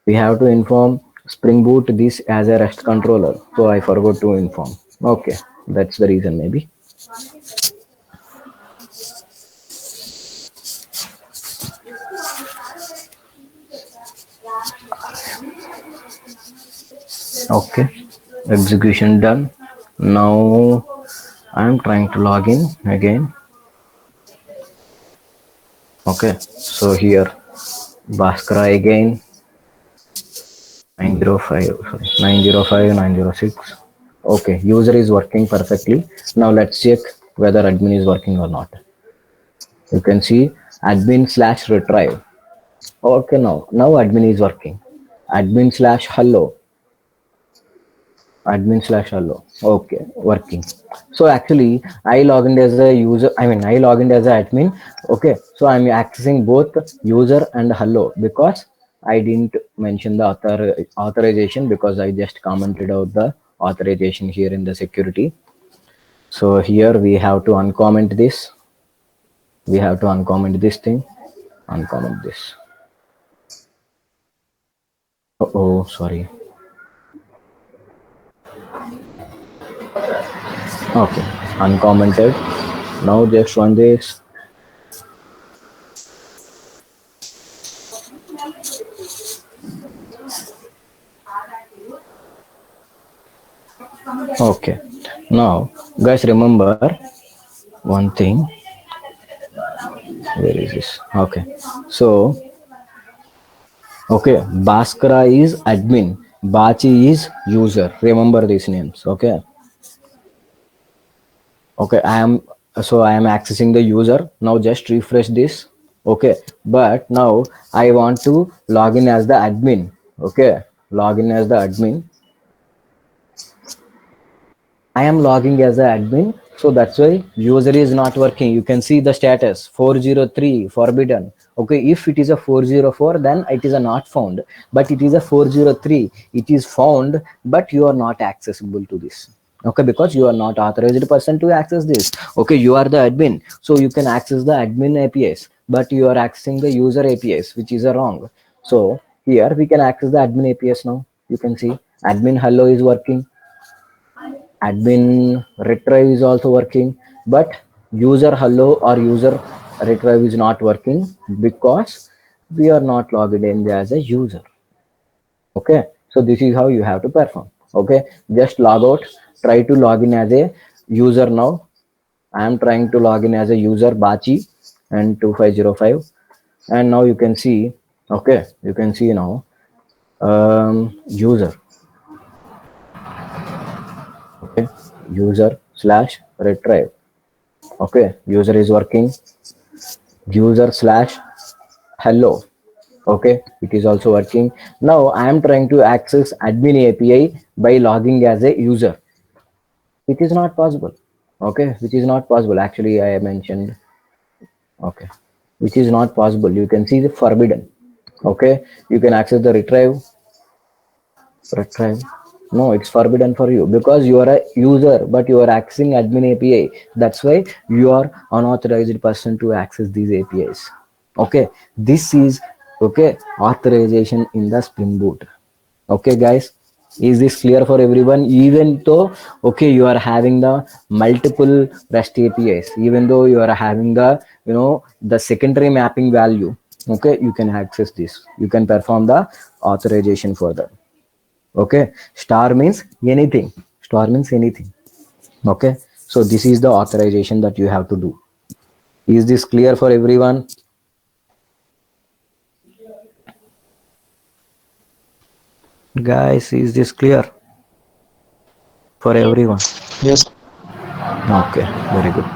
We have to inform Spring Boot this as a REST controller. So I forgot to inform. Okay, that's the reason maybe. Okay, execution done. Now I'm trying to log in again. Okay, so here Bhaskara again 905, sorry, 905 906. Okay, user is working perfectly. Now let's check whether admin is working or not. You can see admin slash retrieve. Okay, now admin is working. Admin slash hello. Admin slash hello. Okay, working. So actually I logged in as a user, I logged in as an admin. Okay, so I'm accessing both user and hello because I didn't mention the authorization because I just commented out the authorization here in the security. So here we have to uncomment this. We have to uncomment this thing, uncomment this. Oh, sorry. Okay, uncommented. Now just run this. Okay, now guys remember one thing. Where is this? Okay, so okay, Bhaskara is admin, Bachi is user. Remember these names. Okay, okay, I am accessing the user. Now just refresh this. Okay, but now I want to log in as the admin. Okay, log in as the admin. I am logging as an admin, so that's why user is not working. You can see the status 403 forbidden. Okay, if it is a 404, then it is a not found, but it is a 403. It is found, but you are not accessible to this. Okay, because you are not authorized person to access this. Okay, you are the admin, so you can access the admin APIs, but you are accessing the user APIs, which is a wrong. So here we can access the admin APIs now. You can see admin hello is working, admin retrieve is also working, but user hello or user retrieve is not working because we are not logged in as a user. Okay, so this is how you have to perform. Okay, just log out, try to log in as a user. Now I am trying to log in as a user Bachi and 2505, and now you can see, okay, you can see now user. Okay, user slash retrieve. Okay, user is working, user slash hello. Okay, it is also working. Now I am trying to access admin API by logging as a user. It is not possible. Okay, which is not possible. Actually I mentioned, okay, which is not possible. You can see the forbidden. Okay, you can access the retrieve. No, it's forbidden for you because you are a user, but you are accessing admin API. That's why you are unauthorized person to access these APIs. Okay, this is okay authorization in the Spring Boot. Okay, guys, is this clear for everyone? Even though okay, you are having the multiple REST APIs, even though you are having the the secondary mapping value. Okay, you can access this. You can perform the authorization further. Okay, star means anything, star means anything. Okay, so this is the authorization that you have to do. Is this clear for everyone? Guys, is this clear for everyone? Yes. Okay, very good.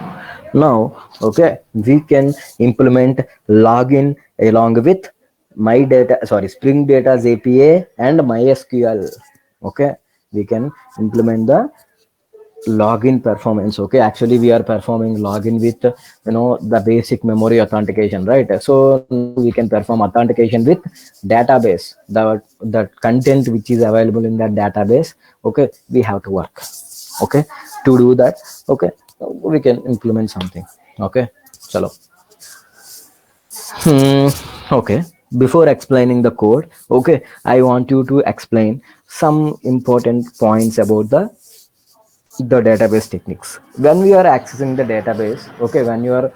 Now okay, we can implement login along with my data, sorry, Spring Data's API and MySQL. Okay, we can implement the login performance. Okay, actually we are performing login with the basic memory authentication, right? So now we can perform authentication with database, the content which is available in that database. Okay, we have to work. Okay, to do that, okay, we can implement something. Okay, chalo. Okay, before explaining the code, okay, I want you to explain some important points about the database techniques. When we are accessing the database, okay, when you are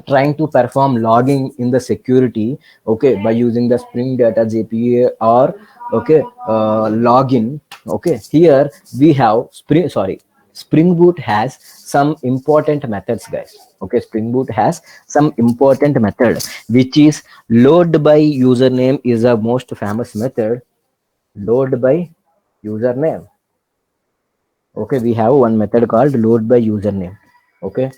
trying to perform logging in the security, okay, by using the Spring Data JPA or okay, login. Okay, here we have Spring Boot has some important methods, guys. Okay, Spring Boot has some important method, which is load by username is the most famous method. Load by username. Okay, we have one method called load by username. Okay,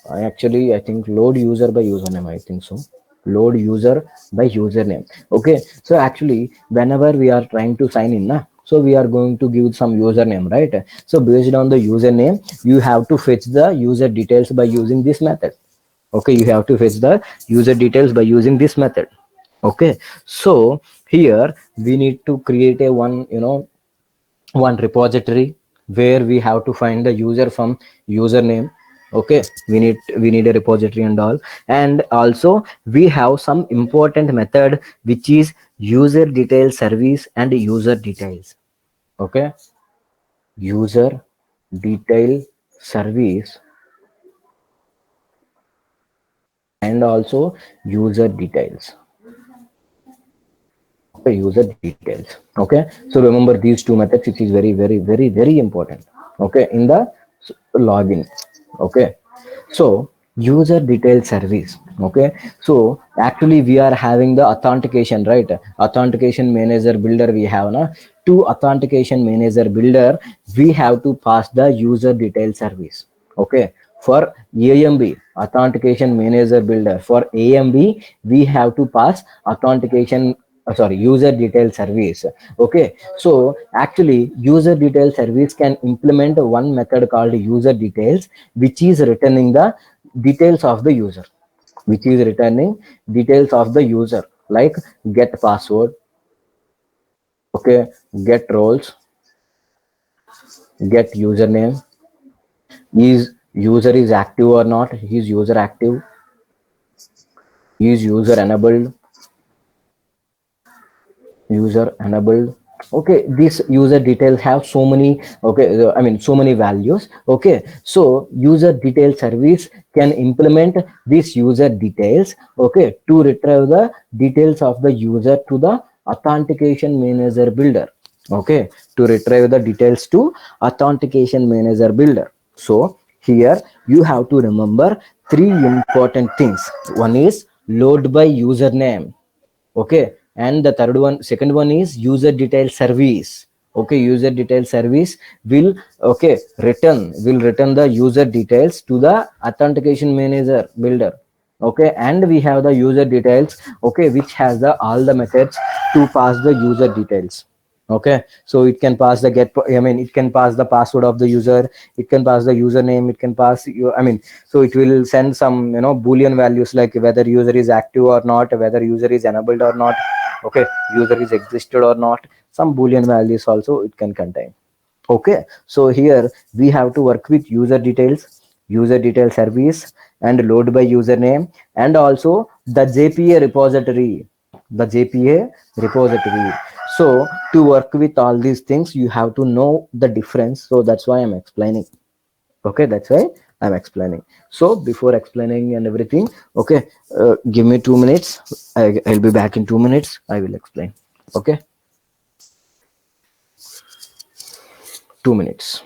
I think load user by username, I think so. Load user by username. Okay, so actually whenever we are trying to sign in, so we are going to give some username, right? So based on the username, you have to fetch the user details by using this method. Okay, you have to fetch the user details by using this method. Okay, so here we need to create a one repository where we have to find the user from username. Okay, we need a repository and all. And also we have some important method, which is user detail service and user details. Okay, user detail service and also user details. Okay, user details. Okay, so remember these two methods, which is very very very very important. Okay, in the login. Okay, so user detail service. Okay, so actually we are having the authentication, right? Authentication manager builder we have na. To authentication manager builder, we have to pass the user detail service. Okay, for AMB, authentication manager builder, for AMB we have to pass authentication sorry, user detail service. Okay, so actually user detail service can implement one method called user details, which is returning the details of the user, which is returning details of the user, like get password. Okay, get roles, get username, is user is active or not, is user active, is user enabled, user enabled. Okay, these user details have so many, okay, I mean so many values. Okay, so user detail service can implement these user details, okay, to retrieve the details of the user to the authentication manager builder. Okay, to retrieve the details to authentication manager builder. So here you have to remember three important things. One is load by username. Okay, and the second one is user detail service. Okay, user detail service will, okay, return the user details to the authentication manager builder. Okay, and we have the user details, okay, which has the all the methods to pass the user details. Okay, so it can pass the I mean it can pass the password of the user, it can pass the username, it can pass you, I mean, so it will send some boolean values, like whether user is active or not, whether user is enabled or not. Okay, user is existed or not, some boolean values also it can contain. Okay, so here we have to work with user details, user detail service, and load by username, and also the JPA repository, the JPA repository. So to work with all these things, you have to know the difference. So that's why I'm explaining. Okay, that's why I'm explaining. So before explaining and everything, okay, give me 2 minutes. I'll be back in 2 minutes. I will explain. Okay, 2 minutes.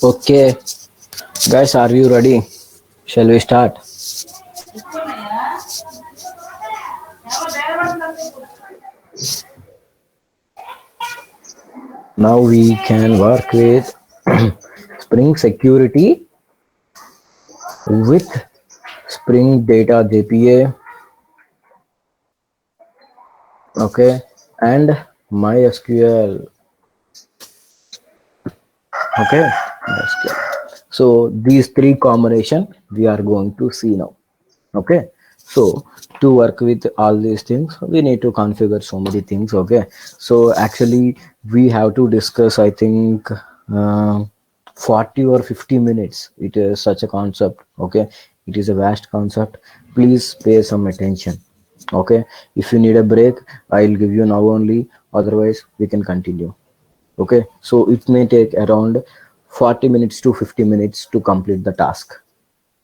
Okay, guys, are you ready? Shall we start? Now we can work with Spring Security with Spring Data JPA, okay, and MySQL, okay. MySQL. So these three combination we are going to see now, okay. So to work with all these things, we need to configure so many things, okay. So actually, we have to discuss, I think, 40 or 50 minutes. It is such a concept, okay. It is a vast concept. Please pay some attention, okay. If you need a break, I'll give you now only, otherwise we can continue, okay. So it may take around 40 minutes to 50 minutes to complete the task,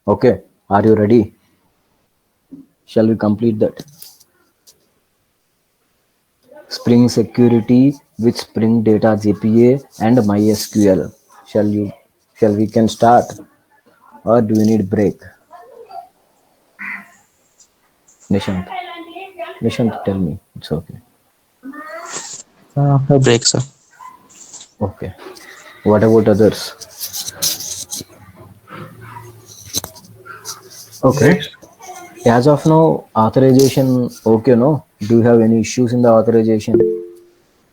okay. Are you ready? Shall we complete that? Spring Security with Spring Data JPA and MySQL. Shall you? Shall we can start, or do you need break? Nishant, Nishant, tell me. It's okay. After break, sir. Okay. What about others? Okay. Next. As of now, authorization. Okay, no. Do you have any issues in the authorization?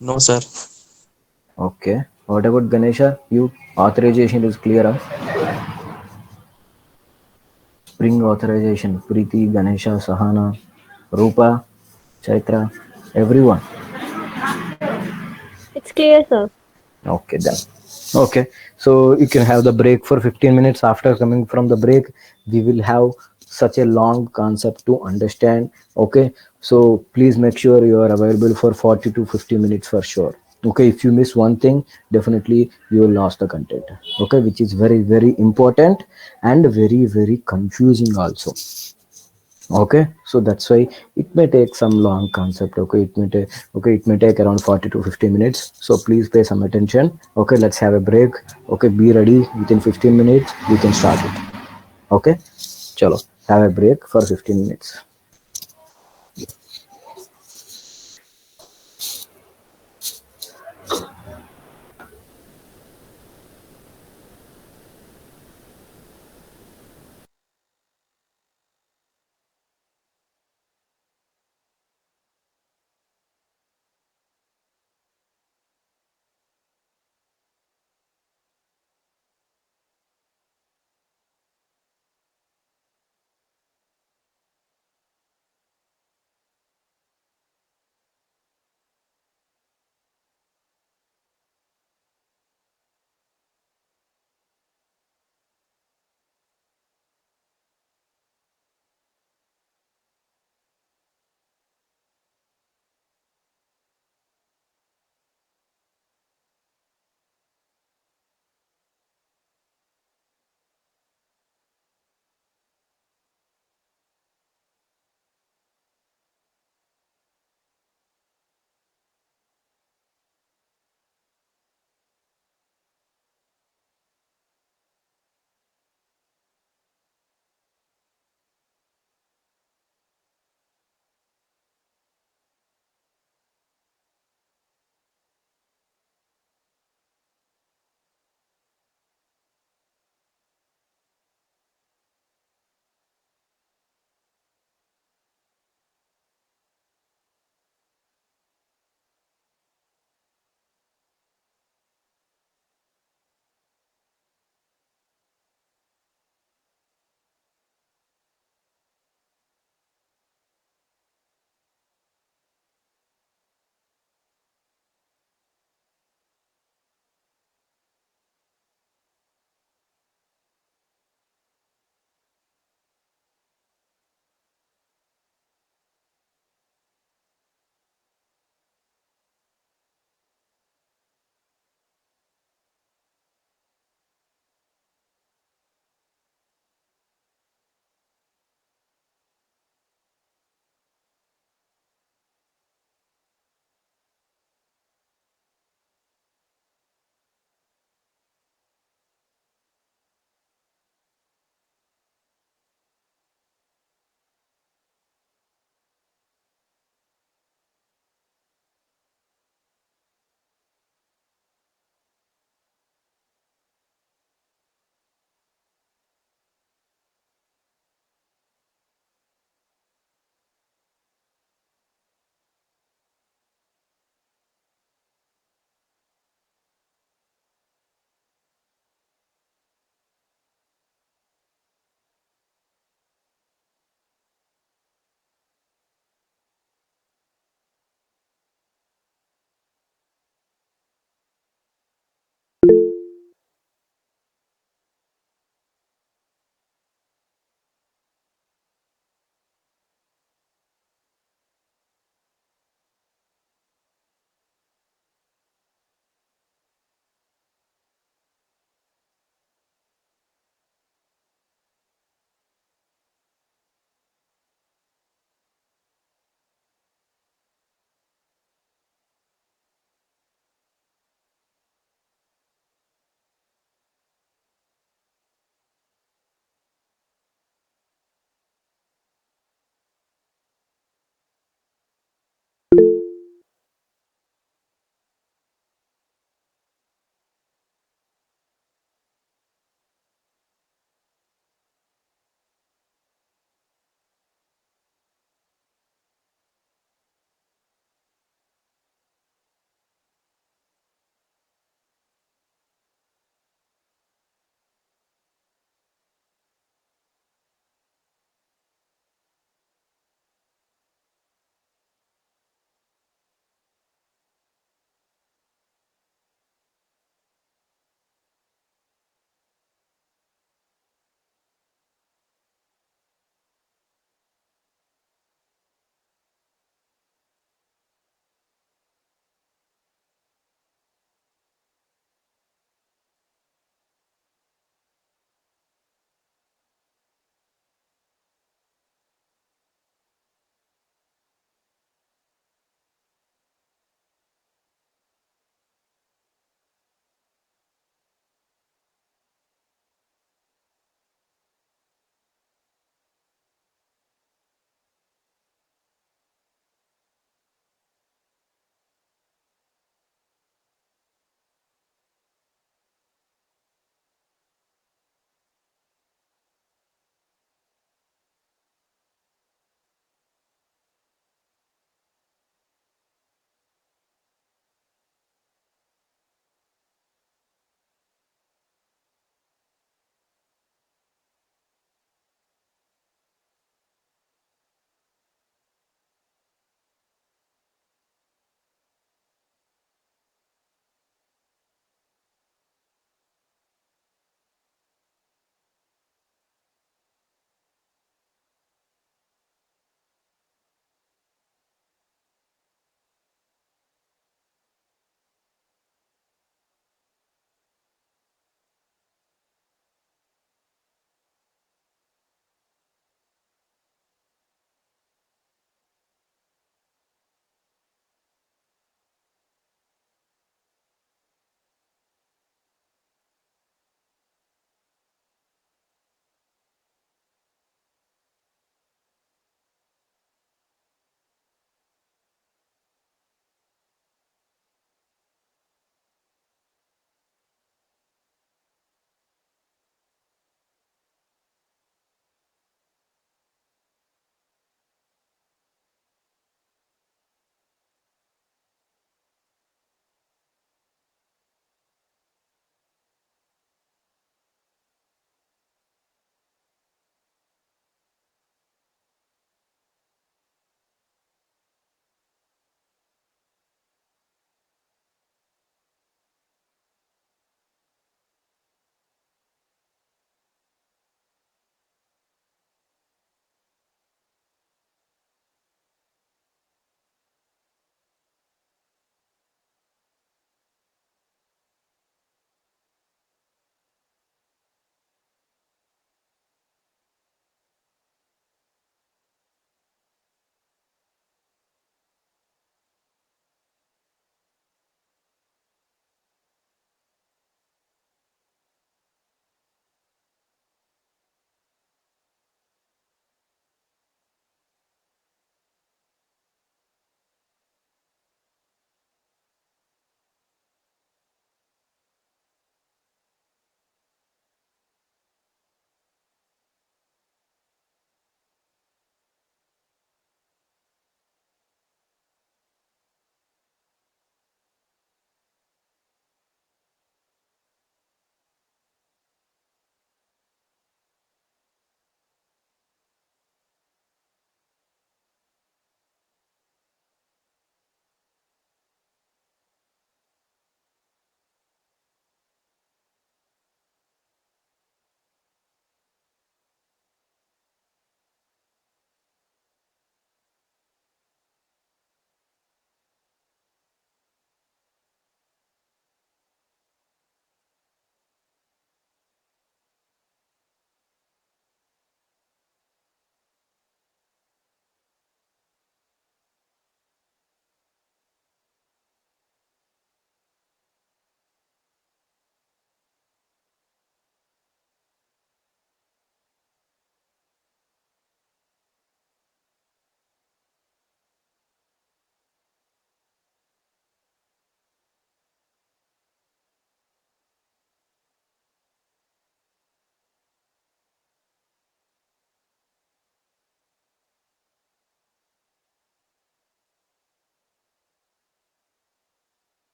No, sir. Okay. What about Ganesha? You authorization is clear, huh? Spring authorization. Preeti, Ganesha, Sahana, Rupa, Chaitra, everyone. It's clear, sir. Okay, then. Okay, so you can have the break for 15 minutes. After coming from the break, we will have such a long concept to understand. Okay, so please make sure you are available for 40 to 50 minutes for sure. Okay, if you miss one thing, definitely you will lost the content. Okay, which is very, very important and very, very confusing also. Okay, so that's why it may take some long concept. Okay, it may take around 40 to 50 minutes, so please pay some attention. Okay, let's have a break. Okay, be ready. Within 15 minutes we can start it. Okay, chalo, have a break for 15 minutes.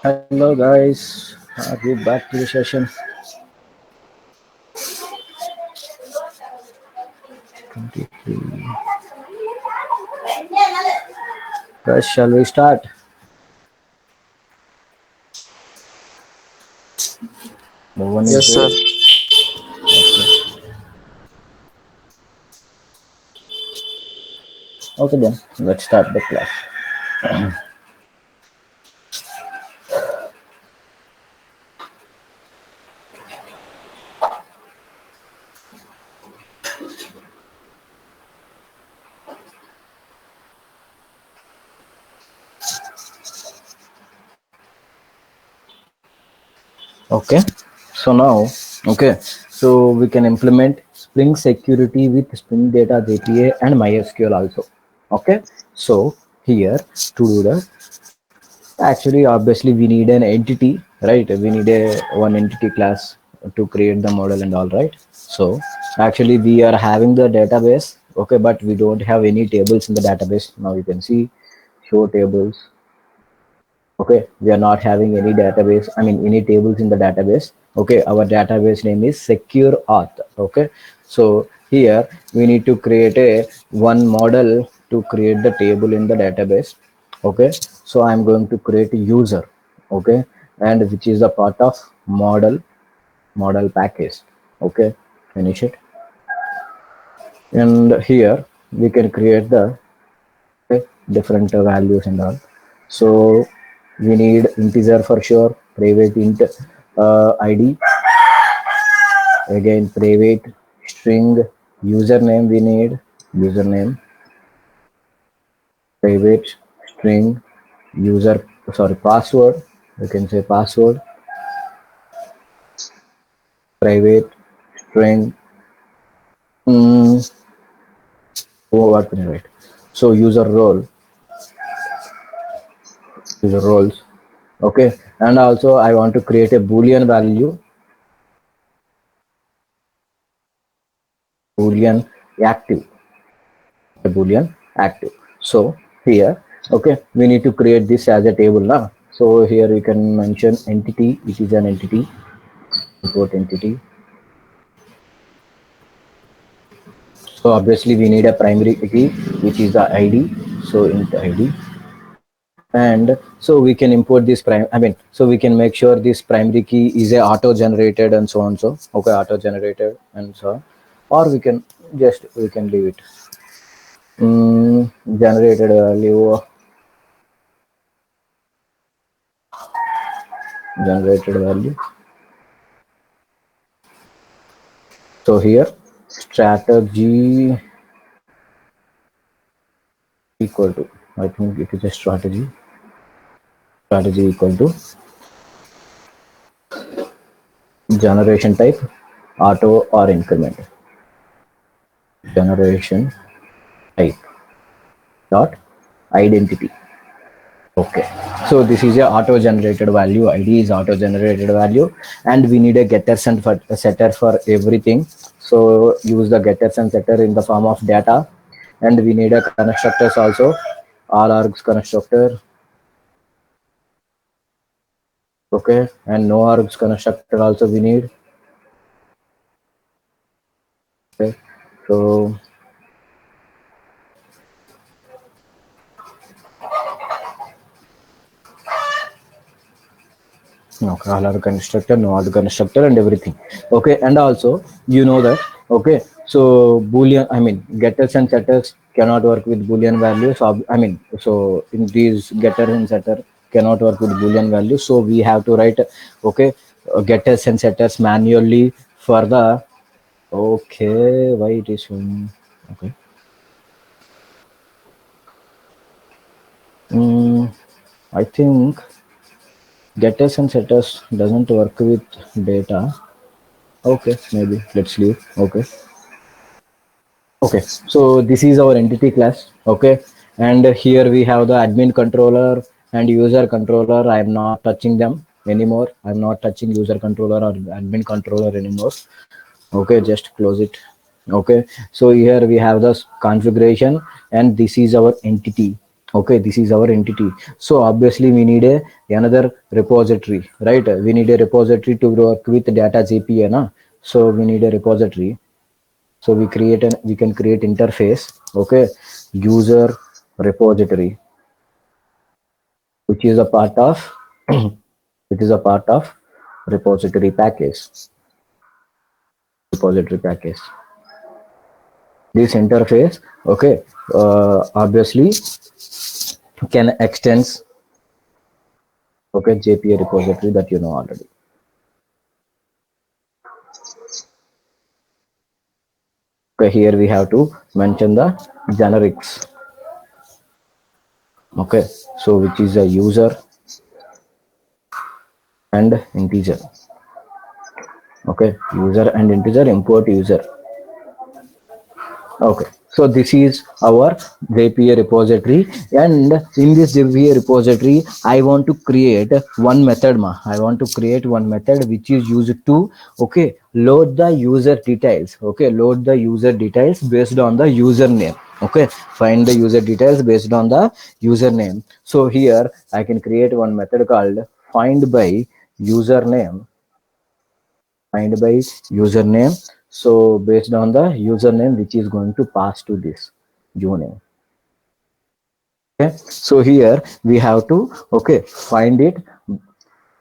Hello guys, are you back to the session? 23. Guys, shall we start? No one is Yes, there. sir. Okay. Okay then, let's start the class. Okay. So now, okay, so we can implement Spring Security with Spring Data JPA and MySQL also. Okay. So here to do that, actually, obviously, we need an entity, right? We need a one entity class to create the model and all, right? So actually, we are having the database, okay, but we don't have any tables in the database. Now you can see show tables. Okay, we are not having any database. I mean, any tables in the database. Okay, our database name is Secure Auth. Okay, so here we need to create a one model to create the table in the database. Okay, so I'm going to create a user. Okay, and which is a part of model package. Okay, finish it, and here we can create the, okay, different values and all. So we need integer for sure, private int id, again private string, username we need, username, private string, user, sorry, password, you can say password, private string, mm, oh, what can I write? So user roles, okay, and also I want to create a boolean value, boolean active, a boolean active. So here, okay, we need to create this as a table now. So here we can mention entity, it is an entity, import entity. So obviously we need a primary key, which is the id, so int id, and so we can import this prime, I mean, so we can make sure this primary key is a auto generated and so on, so okay, auto generated and so on. Or we can just, we can leave it, generated value, generated value. So here strategy equal to, I think it is a strategy equal to generation type auto or increment, generation type dot identity. Okay, so this is a auto generated value, id is auto generated value, and we need a getters and for a setter for everything. So use the getters and setter in the form of data, and we need a constructors also, all args constructor, okay, and no args constructor also we need. Okay, so okay, all are constructor, no other constructor, and everything. Okay, and also you know that, okay, so boolean, I mean, getters and setters cannot work with boolean values. So I mean, so in these getter and setter cannot work with boolean values. So we have to write, okay, getters and setters manually for the, okay, why it is showing, okay. Mm, I think getters and setters doesn't work with data. Okay, maybe let's leave. Okay. Okay. So this is our entity class. Okay. And here we have the admin controller and user controller. I'm not touching them anymore. I'm not touching user controller or admin controller anymore. Okay. Just close it. Okay. So here we have the configuration, and this is our entity. Okay, this is our entity. So obviously we need a another repository, right? We need a repository to work with data jpa na. So we need a repository. So we can create interface. Okay, user repository, which is a part of which is a part of repository package. Repository package, this interface, okay, obviously can extends, okay, jpa repository that you know already. Okay, here we have to mention the generics. Okay, so which is a user and integer. Okay, user and integer, import user. Okay, so this is our jpa repository, and in this jpa repository I want to create one method I want to create one method which is used to, okay, load the user details. Okay, load the user details based on the username. Okay, find the user details based on the username. So here I can create one method called find by username. Find by username. So based on the username which is going to pass to this username. Okay, so here we have to, okay, find it,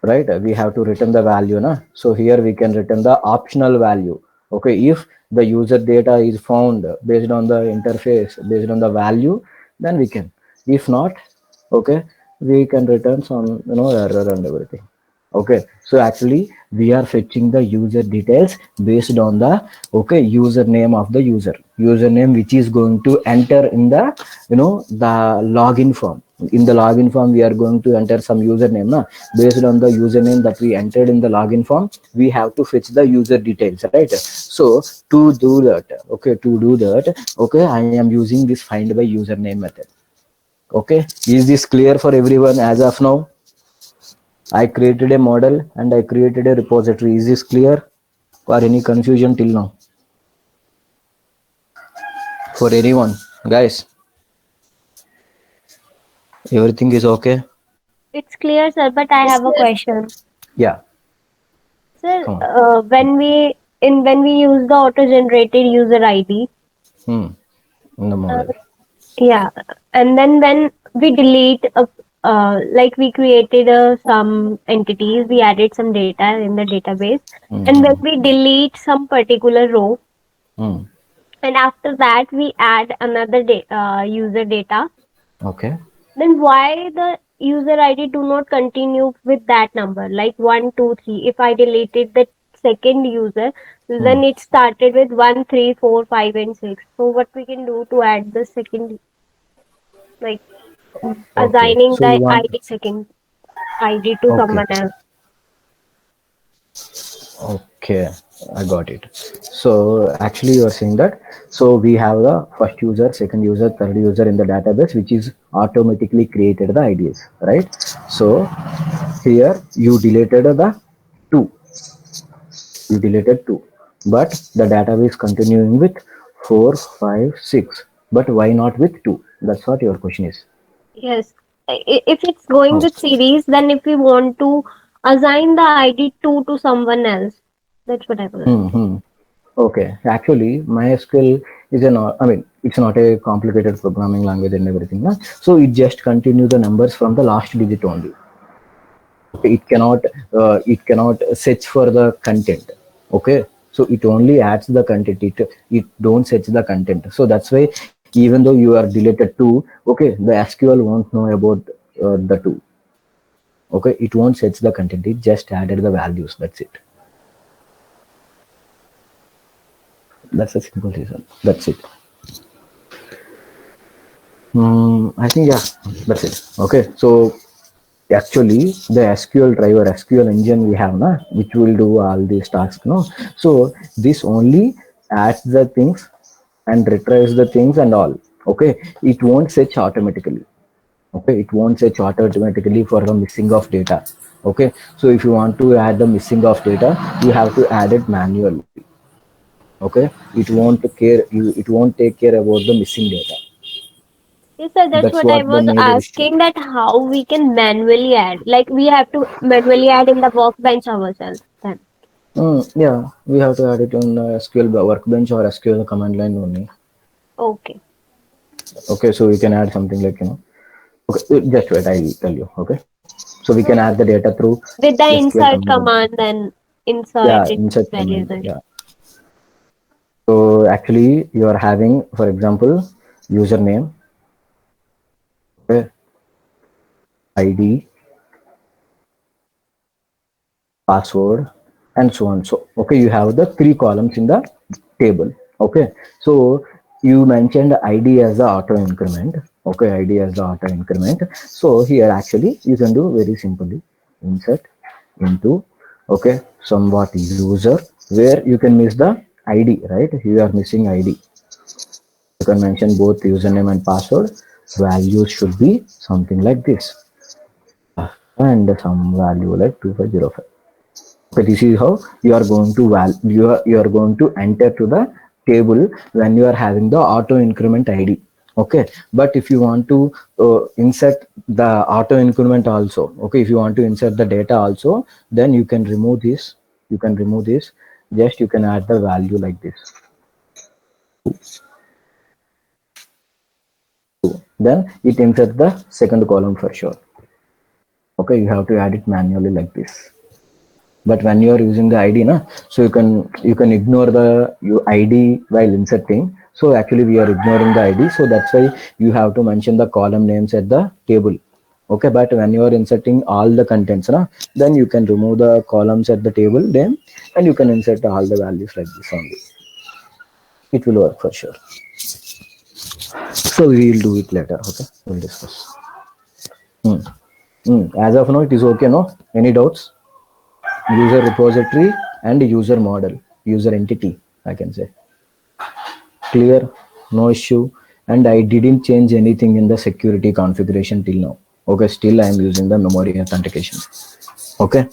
right? We have to return the value na. So here we can return the optional value. Okay, if the user data is found based on the interface, based on the value, then we can. If not, okay, we can return some, error and everything. Okay, so actually we are fetching the user details based on the, okay, username of the username which is going to enter in the, the login form. In the login form we are going to enter some username na. Based on the username that we entered in the login form, we have to fetch the user details, right? So to do that, okay, I am using this find by username method. Okay, is this clear for everyone as of now? I created a model and I created a repository. Is this clear? Or any confusion till now? For anyone, guys, everything is okay? It's clear, sir, but I have a question. Yeah, Sir, come on. when we use the auto-generated user ID, Hmm. In the uh, model. yeah, and then when we delete like we created some entities, we added some data in the database, and when Hmm. we delete some particular row, Hmm. and after that we add another user data, Okay. then why the user ID do not continue with that number like 1 2 3? If I deleted the second user, Hmm. then it started with 1 3 4 5 and 6. So what we can do to add the second, like Okay. assigning So you the want? ID second ID to Okay. someone else? Okay, I got it. So actually, you are saying that. So we have the first user, second user, third user in the database, which is automatically created the IDs, right? So here you deleted the two. You deleted two, but the database continuing with 4 5 6. But why not with two? That's what your question is. Yes. If it's going Oh. with series, then if we want to assign the ID 2 to someone else, that's what I was asking. Hmm. Okay, actually, MySQL is a not, I mean, it's not a complicated programming language and everything. Na? So it just continue the numbers from the last digit only. Okay, it cannot search for the content. Okay, so it only adds the content. It don't search the content. So that's why even though you are deleted two, okay, the SQL won't know about the two. Okay, it won't search the content. It just added the values. That's it. That's a simple reason. That's it. I think yeah, that's it. Okay, so actually the SQL driver, SQL engine we have, na, which will do all these tasks. No, so this only adds the things and retrieves the things and all. Okay, it won't search automatically. Okay, it won't search automatically for the missing of data. Okay, so if you want to add the missing of data, you have to add it manually. Okay, it won't take care about the missing data. Yes, sir, that's That's what I what the was major issue. asking, that how we can manually add. Like we have to manually add in the workbench ourselves then. Yeah, we have to add it on SQL workbench or SQL command line only. Okay. Okay, so we can add something like, okay, just wait, I'll tell you. Okay, so we can add the Okay. data through With the SQL insert command. command, then Yeah, insert it insert values. command. Yeah. So actually, you are having, for example, username, okay, ID, password, and so on. So okay, you have the three columns in the table. Okay, so you mentioned ID as the auto increment. Okay, ID as the auto increment. So here actually you can do very simply insert into, okay, somewhat user, where you can miss the ID, right? You are missing ID. You can mention both username and password. Values should be something like this, and some value like 2505. Okay, this is how you are going to you are going to enter to the table when you are having the auto increment ID. Okay, but if you want to insert the auto increment also, okay, if you want to insert the data also, then you can remove this. You can remove this. Just you can add the value like this. Then it inserts the second column for sure. Okay, you have to add it manually like this. But when you are using the ID na, so you can ignore the ID while inserting. So actually we are ignoring the ID, so that's why you have to mention the column names at the table. Okay, but when you are inserting all the contents na, then you can remove the columns at the table then, and you can insert all the values like this only. It will work for sure. So we will do it later. Okay, we'll discuss. Hmm. As of now it is okay, no? Any doubts? User repository and user model, user entity, I can say. Clear, no issue. And I didn't change anything in the security configuration till now. Okay, still I am using the memory authentication. Okay,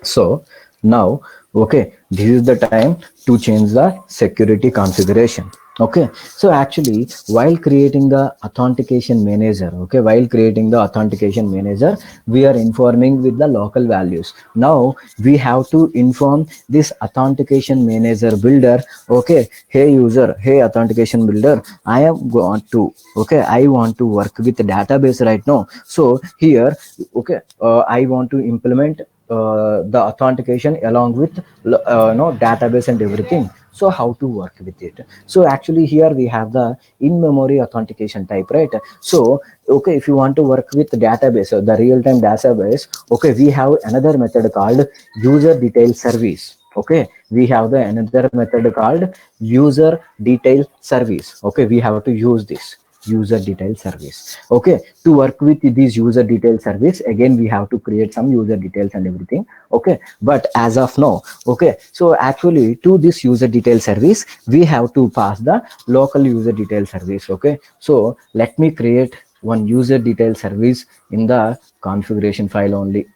so now, okay, this is the time to change the security configuration. Okay, so actually while creating the authentication manager, okay, while creating the authentication manager, we are informing with the local values. Now we have to inform this authentication manager builder, okay, hey user, hey authentication builder, I am going to, okay, I want to work with the database right now. So here, okay, I want to implement the authentication along with database and everything. So how to work with it? So actually here we have the in-memory authentication type, right? So okay, if you want to work with database, the real-time database, okay, we have another method called user detail service. Okay, we have the another method called user detail service. Okay, we have to use this user detail service. Okay, to work with this user detail service, again we have to create some user details and everything. Okay, but as of now, okay, so actually to this user detail service we have to pass the local user detail service. Okay, so let me create one user detail service in the configuration file only.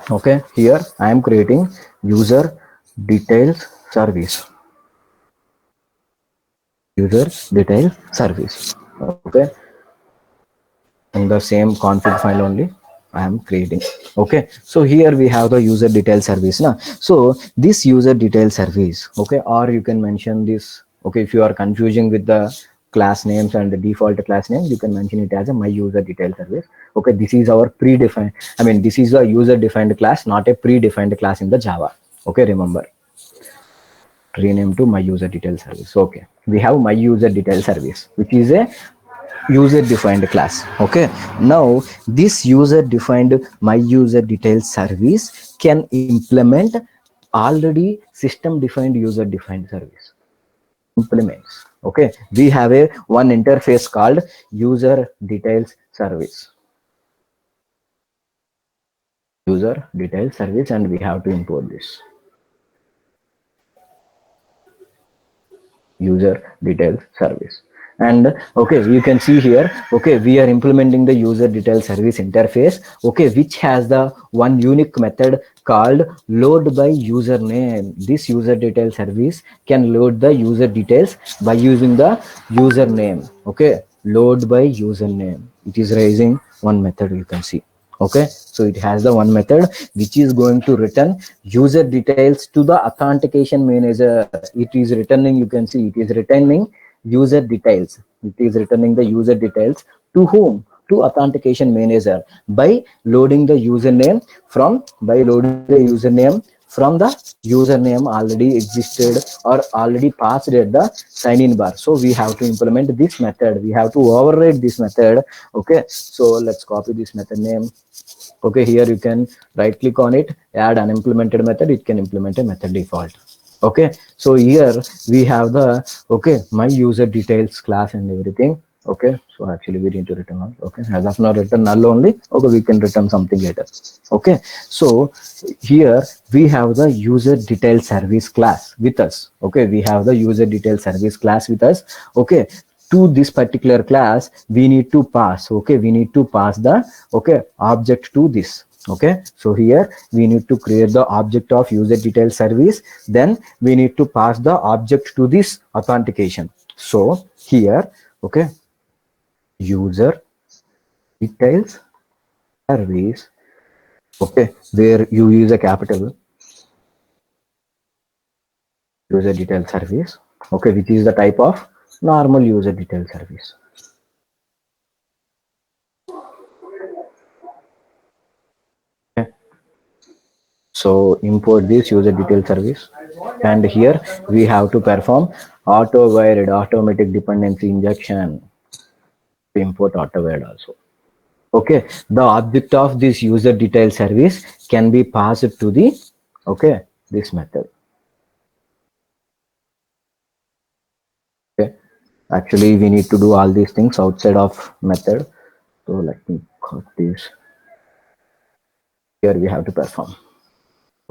Okay, here I am creating user details service, user detail service. Okay, in the same config file only I am creating. Okay, so here we have the user detail service now. So this user detail service, okay, or you can mention this, okay, if you are confusing with the class names and the default class names, you can mention it as a my user detail service. Okay, this is our predefined, I mean this is a user defined class, not a predefined class in the Java. Okay, remember, rename to my user detail service. Okay, we have my user detail service, which is a user defined class. Okay, now this user defined my user detail service can implement already system defined user defined service. Implements. Okay, we have a one interface called user details service, user detail service, and we have to import this user details service. And okay, you can see here, okay, we are implementing the user detail service interface, okay, which has the one unique method called load by username. This user detail service can load the user details by using the username. Okay, load by username, it is raising one method, you can see. Okay, so it has the one method which is going to return user details to the authentication manager. It is returning, you can see, it is returning user details. It is returning the user details to whom? To authentication manager by loading the username from the username already existed or already passed at the sign in bar. So we have to implement this method, we have to override this method. Okay, so let's copy this method name. Okay, here you can right click on it, add an implemented method, it can implement a method default. Okay, so here we have the, okay, my user details class and everything. Okay, so actually we need to return null. Okay, as of now return null only. Okay, we can return something later. Okay, so here we have the user detail service class with us. Okay, we have the user detail service class with us. Okay, to this particular class we need to pass, okay, we need to pass the, okay, object to this. Okay, so here we need to create the object of user detail service, then we need to pass the object to this authentication. So here, okay, user details service, okay, where you use a capital user detail service, okay, which is the type of normal user detail service. Okay, so import this user detail service, and here we have to perform auto-wired automatic dependency injection to import auto-wired also. Okay, the object of this user detail service can be passed to the, okay, this method. Okay, actually we need to do all these things outside of method, so let me cut this. Here we have to perform.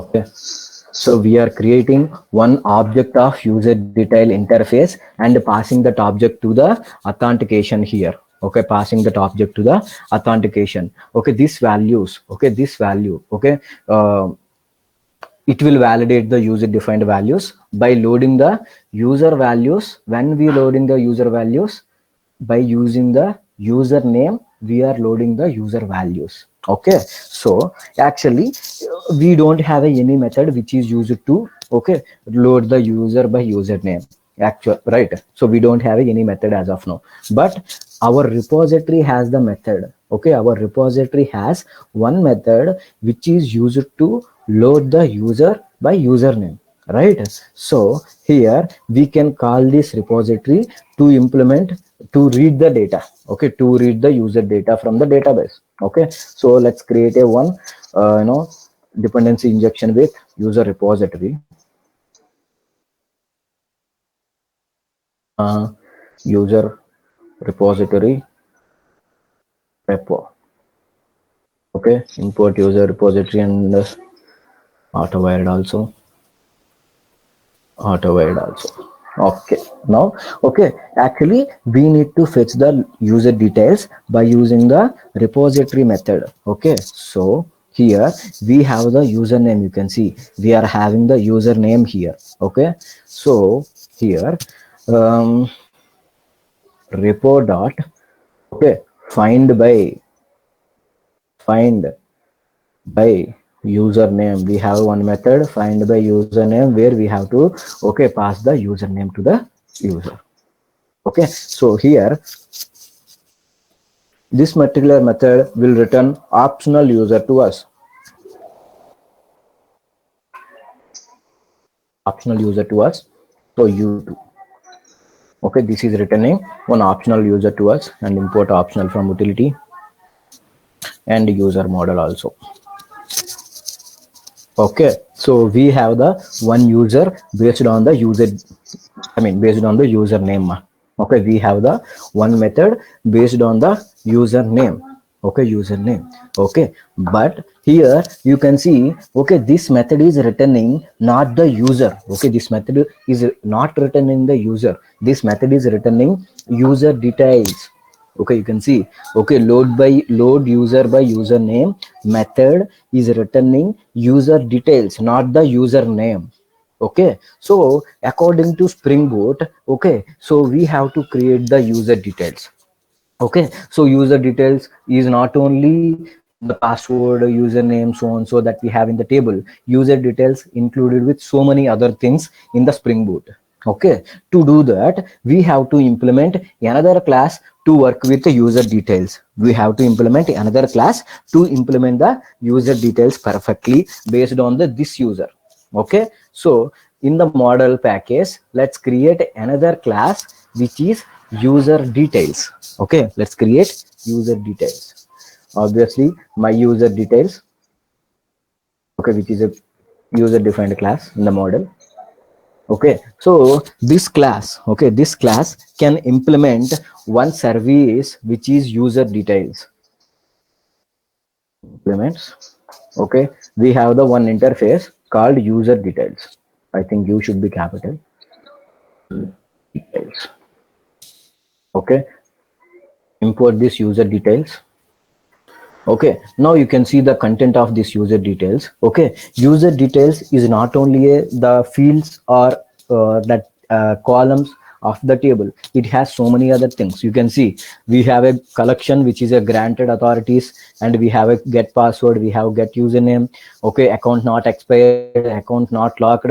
Okay, so we are creating one object of user detail interface and passing that object to the authentication here. Okay, passing that object to the authentication. Okay, this values, okay, this value, okay, it will validate the user defined values by loading the user values. When we loading the user values, by using the username we are loading the user values. Okay, so actually we don't have any method which is used to, okay, load the user by username, actual, right? So we don't have any method as of now, but our repository has the method. Okay, our repository has one method which is used to load the user by username, right? So here we can call this repository to implement, to read the data, okay, to read the user data from the database. Okay, so let's create a one dependency injection with user repository, user repository repo. Okay, import user repository and auto-wired also, auto-wired also. Okay, now, okay, actually we need to fetch the user details by using the repository method. Okay, so here we have the username, you can see we are having the username here. Okay, so here repo dot, okay, find by username, we have one method find by username where we have to, okay, pass the username to the user. Okay, so here this particular method will return optional user to us, optional user to us, so u2. Okay, this is returning one optional user to us, and import optional from utility and user model also. Okay, so we have the one user based on the user, based on the username. Okay, we have the one method based on the username. okay, username. Okay, but here you can see, okay, this method is returning not the user. Okay, this method is not returning the user. This method is returning user details. Okay, you can see, okay, load user by username method is returning user details, not the username. Okay, so according to Spring Boot, okay, so we have to create the user details. Okay, so user details is not only the password, username, so on, so that we have in the table. User details included with so many other things in the Spring Boot. Okay, to do that we have to implement another class to work with the user details. We have to implement another class to implement the user details perfectly based on the this user. Okay, so in the model package, let's create another class which is user details. Okay, let's create user details. Obviously my user details, okay, which is a user defined class in the model. Okay, so this class, okay, this class can implement one service which is user details. Implements, okay, we have the one interface called user details. I think you should be capital details. Okay, import this user details. Okay, now you can see the content of this user details. Okay, user details is not only the fields or that columns of the table. It has so many other things. You can see we have a collection which is a granted authorities, and we have a get password, we have get username. Okay, account not expired, account not locked,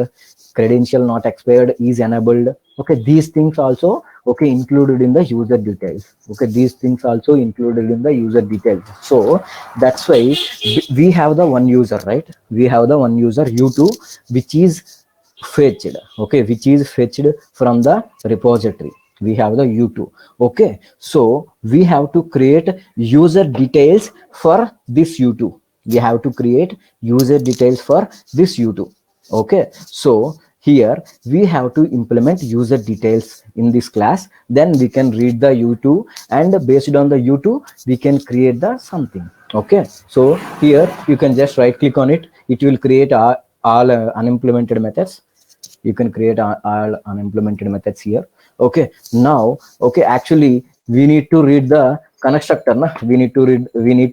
credential not expired, is enabled. Okay, these things also, okay, included in the user details. Okay, these things also included in the user details. So that's why we have the one user, right? We have the one user u2, which is fetched, okay, which is fetched from the repository. We have the u2. Okay, so we have to create user details for this u2. We have to create user details for this u2. Okay, so here we have to implement user details in this class. Then we can read the u2, and based on the u2 we can create the something. Okay, so here you can just right click on it. It will create all unimplemented methods. You can create all unimplemented methods here. Okay, now, okay, actually we need to read the constructor, na? We need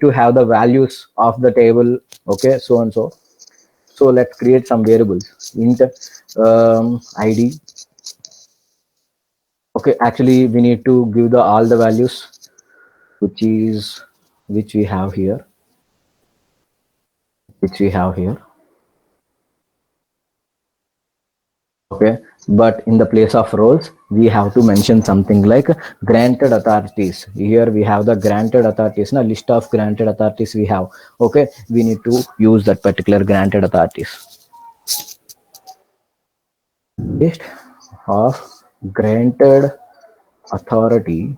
to have the values of the table. Okay, so and so. So let's create some variables. Int id. Okay, actually we need to give the all the values, which we have here, okay, but in the place of roles we have to mention something like granted authorities. Here we have the granted authorities, na, list of granted authorities we have. Okay, we need to use that particular granted authorities. List of granted authority.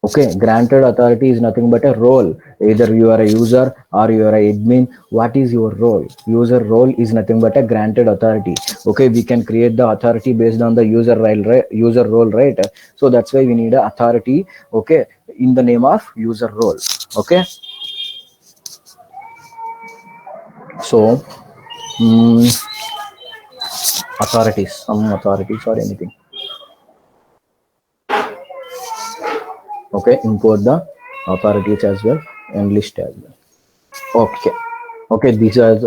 Okay, granted authority is nothing but a role. Either you are a user or you are a admin. What is your role? User role is nothing but a granted authority. Okay, we can create the authority based on the user role, right? User role, right? So that's why we need a authority. Okay, in the name of user role. Okay, so authorities, some authorities or anything. Okay, import the authorities as well and list as well. Okay, okay, these are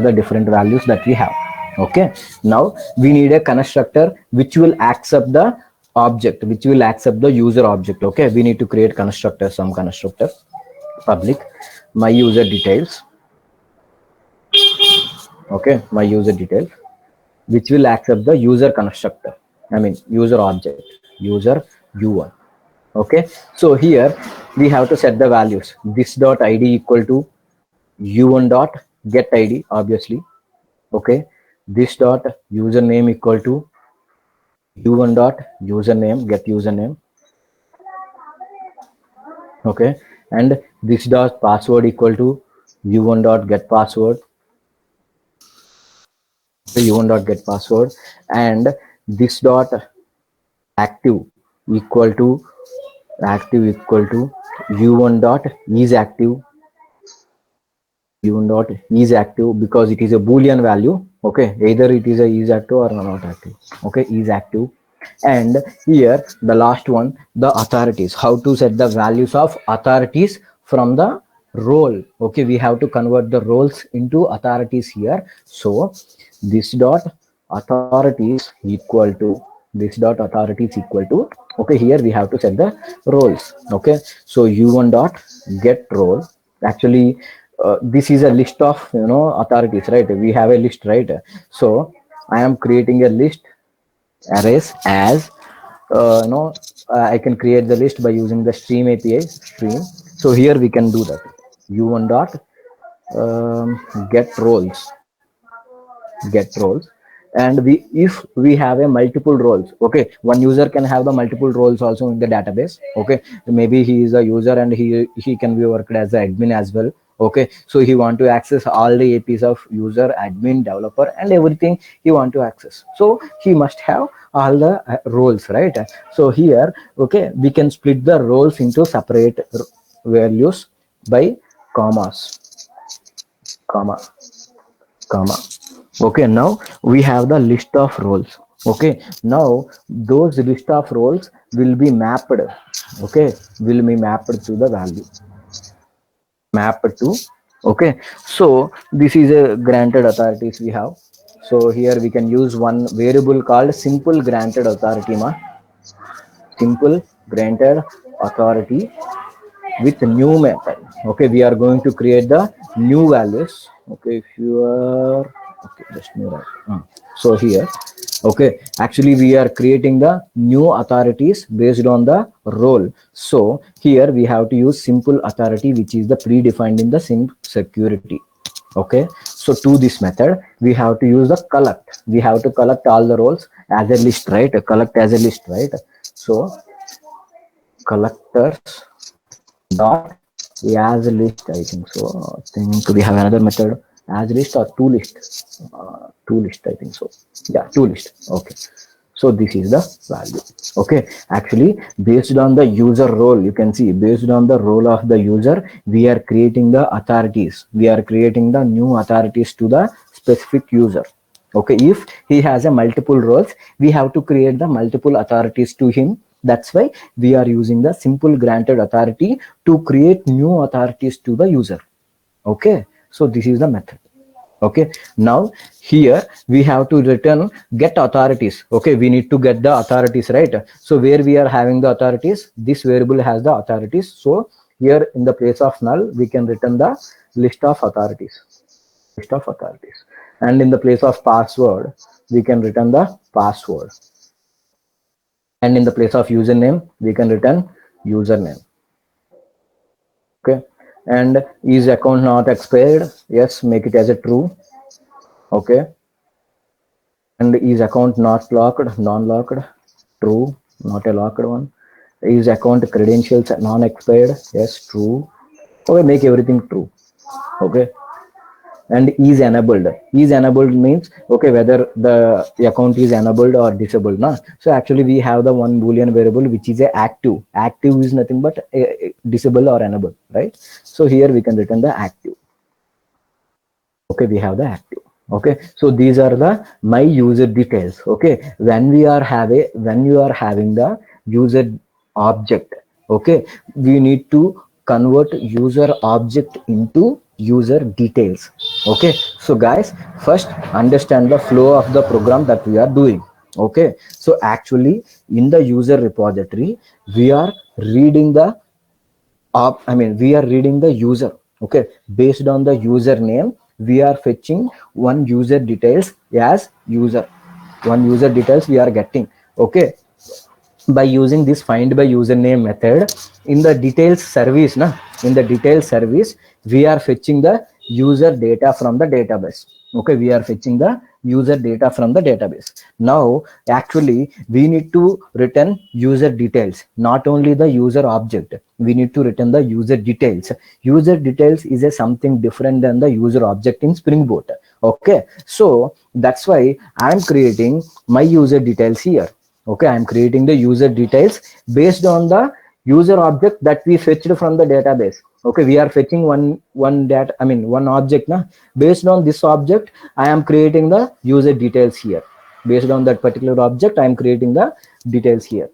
the different values that we have. Okay, now we need a constructor which will accept the object, which will accept the user object. Okay, we need to create constructor, some constructor, public my user details. Okay, my user details, which will accept the user constructor, I mean user object, user u1. Okay, so here we have to set the values. This dot id equal to u1 dot get id, obviously. Okay, this dot username equal to u1 dot username, get username. Okay, and this dot password equal to u1 dot get password. u1 dot get password, and this dot active equal to u1 dot is active, u1 dot is active because it is a boolean value. Okay, either it is a is active or not active. Okay, is active. And here the last one, the authorities, how to set the values of authorities from the role. Okay, we have to convert the roles into authorities here. So this dot authorities equal to this dot authorities equal to, okay, here we have to set the roles. Okay, so u1 dot get role. Actually this is a list of, you know, authorities, right? We have a list, right? So I am creating a list arrays as I can create the list by using the stream API stream. So here we can do that. u1 dot get roles, get roles. And we, if we have a multiple roles, okay, one user can have the multiple roles also in the database. Okay, maybe he is a user and he can be worked as an admin as well. Okay, so he want to access all the APIs of user, admin, developer, and everything he want to access. So he must have all the roles, right? So here, okay, we can split the roles into separate values by commas, comma, comma. Okay, now we have the list of roles. Okay, now those list of roles will be mapped. Okay, will be mapped to the value, mapped to. Okay, so this is a granted authorities we have. So here we can use one variable called simple granted authority, simple granted authority with new method. Okay, we are going to create the new values. Okay, if you are, okay, just new, right? So here, okay, actually we are creating the new authorities based on the role. So here we have to use simple authority, which is the predefined in the SIM security. Okay, so to this method we have to use the collect. We have to collect all the roles as a list, right? Collect as a list, right? So collectors dot as list, I think so. I think we have another method, as list or to list, to list, I think so. Yeah, to list. Okay, so this is the value. Okay, actually based on the user role, you can see based on the role of the user, we are creating the authorities. We are creating the new authorities to the specific user. Okay, if he has a multiple roles, we have to create the multiple authorities to him. That's why we are using the simple granted authority to create new authorities to the user. Okay, so this is the method. Okay, now here we have to return get authorities. Okay, we need to get the authorities, right? So where we are having the authorities, this variable has the authorities. So here in the place of null, we can return the list of authorities, list of authorities. And in the place of password, we can return the password. And in the place of username, we can return username. Okay, and is account not expired? Yes, make it as a true. Okay, and is account not locked? Non-locked, true, not a locked one. Is account credentials non-expired? Yes, true. Okay, make everything true. Okay, and is enabled. Is enabled means, okay, whether the account is enabled or disabled. Nah? So actually we have the one boolean variable which is a active. Active is nothing but disable or enable, right? So here we can return the active. Okay, we have the active. Okay, so these are the my user details. Okay, when you are having the user object, okay, we need to convert user object into user details. Okay, so guys, first understand the flow of the program that we are doing. Okay, so actually in the user repository, we are reading the we are reading the user. Okay, based on the username, we are fetching one user details as user, one user details we are getting. Okay, by using this find by username method in the details service, in the details service, we are fetching the user data from the database. Okay, we are fetching the user data from the database. Now actually we need to return user details, not only the user object. We need to return the user details. User details is a something different than the user object in Spring Boot. Okay, so that's why I'm creating my user details here. Okay, I'm creating the user details based on the user object that we fetched from the database. Okay, we are fetching one object na. Based on this object I am creating the user details here. Based on that particular object I am creating the details here.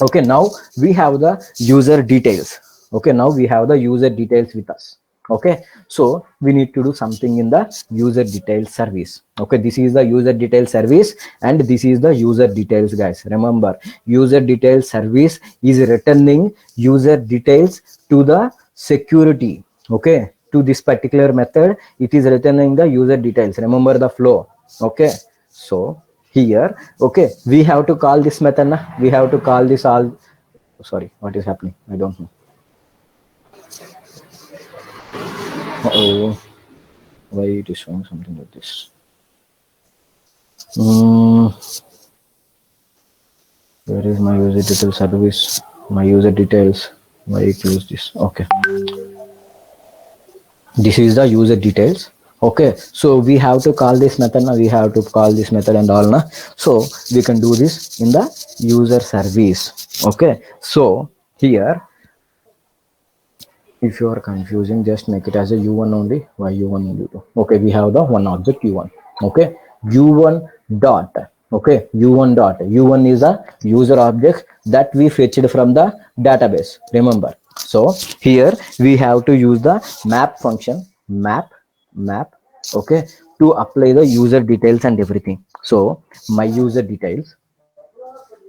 Okay, now we have the user details. Okay, now we have the user details with us. Okay, so we need to do something in the user details service. Okay, this is the user details service and this is the user details, guys. Remember, user details service is returning user details to the security. Okay, to this particular method it is returning the user details. Remember the flow. Okay, so here, okay, we have to call this method na? We have to call this all. Sorry, what is happening? I don't know. Uh-oh, why it is showing something like this? Where is my user detail service? My user details. Why it use this? Okay, this is the user details. Okay, so we have to call this method now. We have to call this method and all na. So we can do this in the user service. Okay, so here if you are confusing, just make it as a u1 only. Why u1 and u2? Okay, we have the one object u1. Okay, u1 dot. Okay, u1 dot. u1 is a user object that we fetched from the database. Remember, so here we have to use the map function, map. Okay, to apply the user details and everything. So my user details.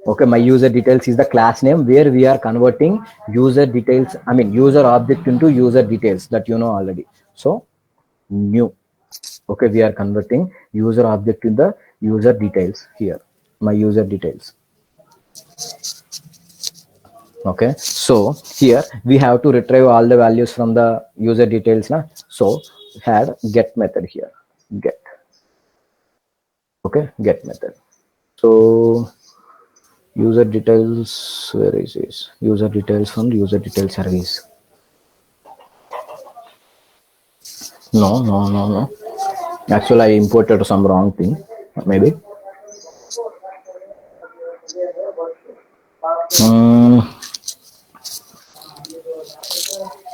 Okay, my user details is the class name where we are converting user details, user object into user details, that you know already. So new. Okay, we are converting user object in the user details here, my user details. Okay, so here we have to retrieve all the values from the user details na. So had get method here, get. Okay, get method. So user details, where is this? User details from user detail service. No. Actually, I imported some wrong thing. Maybe.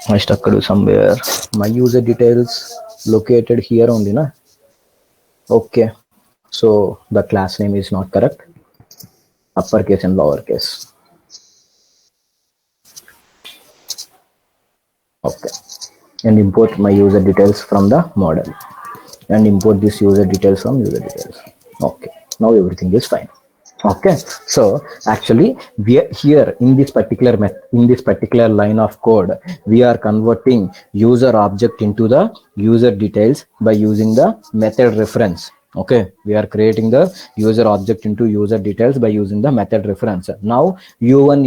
I stuck to somewhere. My user details located here only, na? Okay. So the class name is not correct. Uppercase and lowercase. Okay, and import my user details from the model and import this user details from user details. Okay, now everything is fine. Okay, so actually we are here in this particular line of code, we are converting user object into the user details by using the method reference. Okay, we are creating the user object into user details by using the method reference. Now u1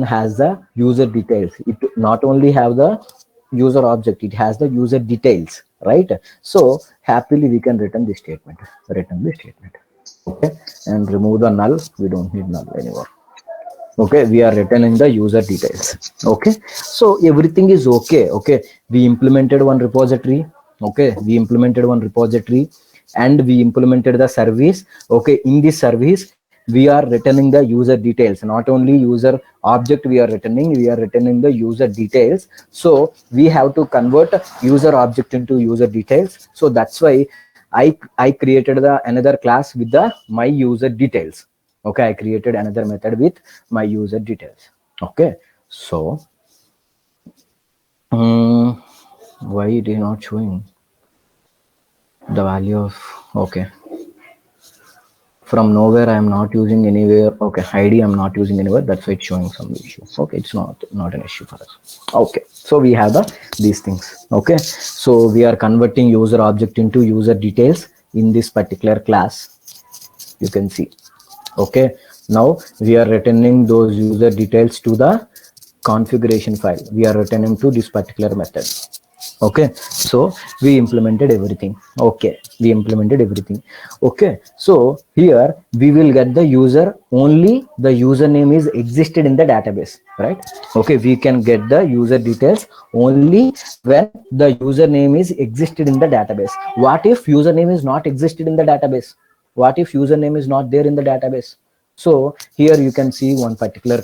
has the user details. It not only have the user object, it has the user details, right? So happily we can return this statement. Okay, and remove the null. We don't need null anymore. Okay, we are returning the user details. Okay, so everything is okay. Okay, we implemented one repository. Okay, and we implemented the service. Okay, in this service we are returning the user details, not only user object we are returning the user details. So we have to convert user object into user details. So that's why I created the another class with the my user details. Okay, I created another method with my user details. Okay, so why it is not showing the value of, okay, from nowhere I am not using anywhere. Okay, ID I'm not using anywhere, that's why it's showing some issue. Okay, it's not an issue for us. Okay, so we have these things. Okay, so we are converting user object into user details in this particular class, you can see. Okay, now we are returning those user details to the configuration file. We are returning to this particular method. Okay, so we implemented everything. Okay, so here we will get the user, only the username is existed in the database, right? Okay, we can get the user details only when the username is existed in the database. What if username is not existed in the database? What if username is not there in the database? So here you can see one particular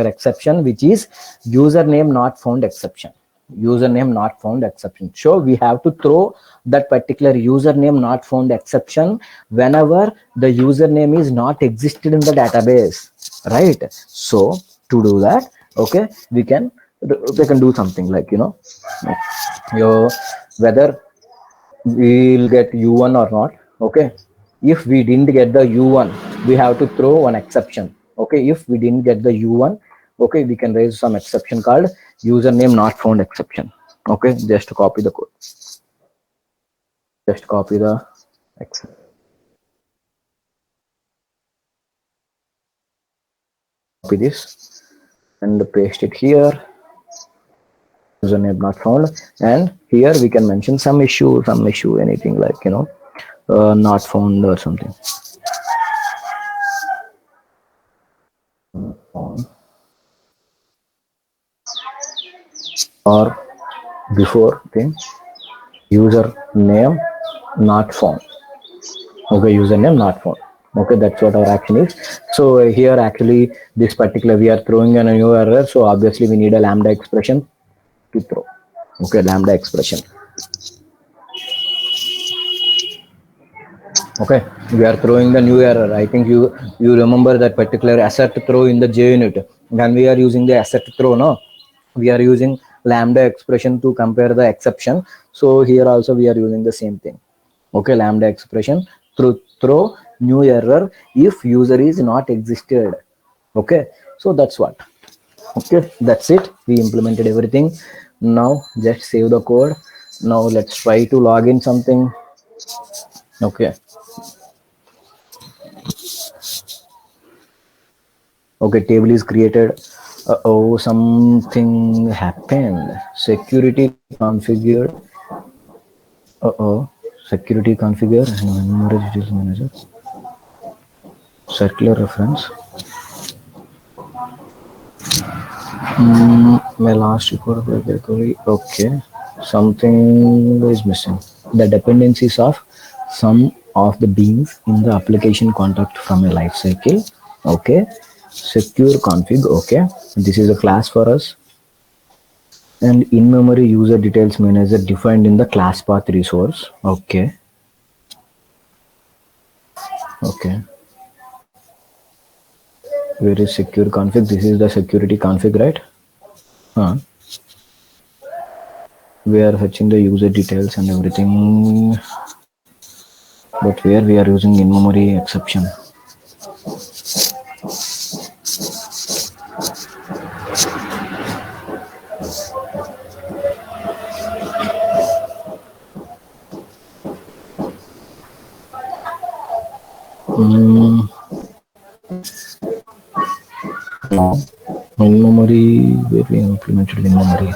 exception, which is username not found exception. Username not found exception. So we have to throw that particular username not found exception whenever the username is not existed in the database, right? So to do that, okay, we can do something like, whether we'll get u1 or not. Okay, if we didn't get the u1, we have to throw one exception. Okay, if we didn't get the u1, okay, we can raise some exception called username not found exception. Okay, just copy the code, just copy the exception, copy this and paste it here. Username not found, and here we can mention some issue, anything like, not found or something. Or before thing, username not found. Okay, username not found. Okay, that's what our action is. So here actually this particular we are throwing in a new error, so obviously we need a lambda expression to throw. Okay, lambda expression. Okay, we are throwing the new error. I think you remember that particular asset throw in the JUnit. When we are using the asset throw, no, we are using lambda expression to compare the exception. So here also we are using the same thing. Okay, lambda expression to throw new error if user is not existed. Okay, so that's what. Okay, that's it. We implemented everything. Now just save the code. Now let's try to log in something. Okay. Okay, table is created. Oh, something happened. Security configured. Security configure and memory details manager. Circular reference. My last record of recovery. Okay, something is missing. The dependencies of some of the beans in the application contact from a lifecycle. Okay, secure config. Okay, this is a class for us. And in-memory user details manager defined in the class path resource. Okay. Okay. Where is secure config? This is the security config, right? We are fetching the user details and everything, but where we are using in-memory exception. No, in-memory, where we implemented in-memory.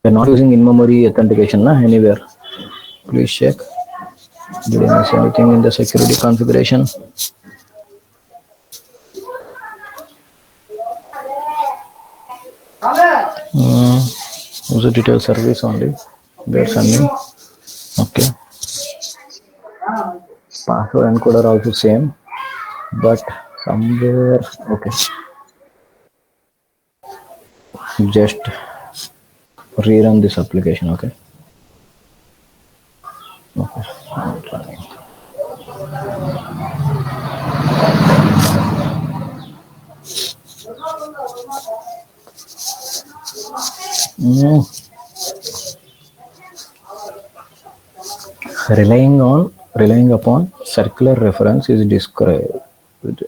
We are not using in-memory authentication anywhere. Please check. Did I miss anything in the security configuration? User detail service only. They're sending. Okay. Password encoder also same, but somewhere. Okay. Just rerun this application. Okay. Okay. I'm trying. Relying upon circular reference is described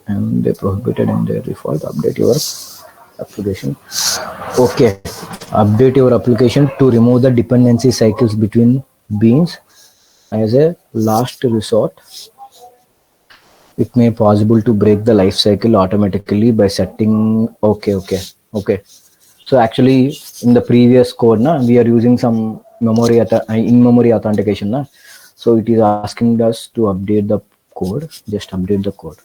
and they prohibited in their default. Update your application. Okay, update your application to remove the dependency cycles between beans as a last resort. It may be possible to break the life cycle automatically by setting. Okay. So actually in the previous code we are using some in-memory authentication. So it is asking us to update the code. Just update the code.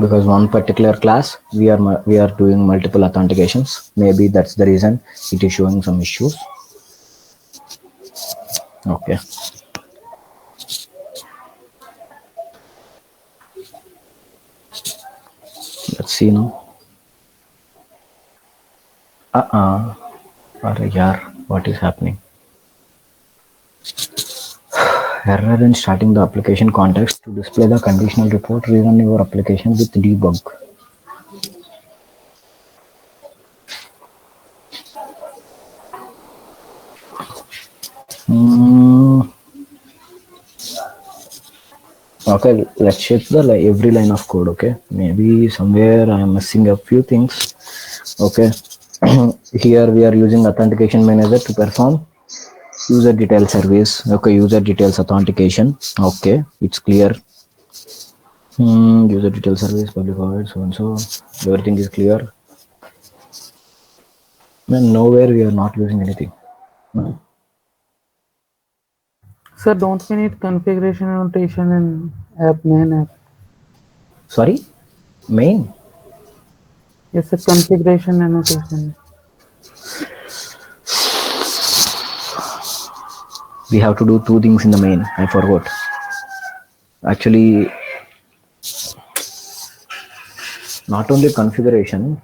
because one particular class we are doing multiple authentications. Maybe that's the reason it is showing some issues. Okay. Let's see now. Arre yaar, what is happening? Error in starting the application context to display the conditional report. Rerun your application with debug. Hmm. Okay, let's check the every line of code. Okay, maybe somewhere I am missing a few things. Okay, here we are using authentication manager to perform user detail service. Okay, user details authentication. Okay, it's clear. User detail service public void so and so. Everything is clear. Man, nowhere we are not using anything. Sir, don't we need configuration annotation in app main app? Sorry, main. Yes, a configuration annotation. We have to do two things in the main. I forgot. Actually, not only configuration.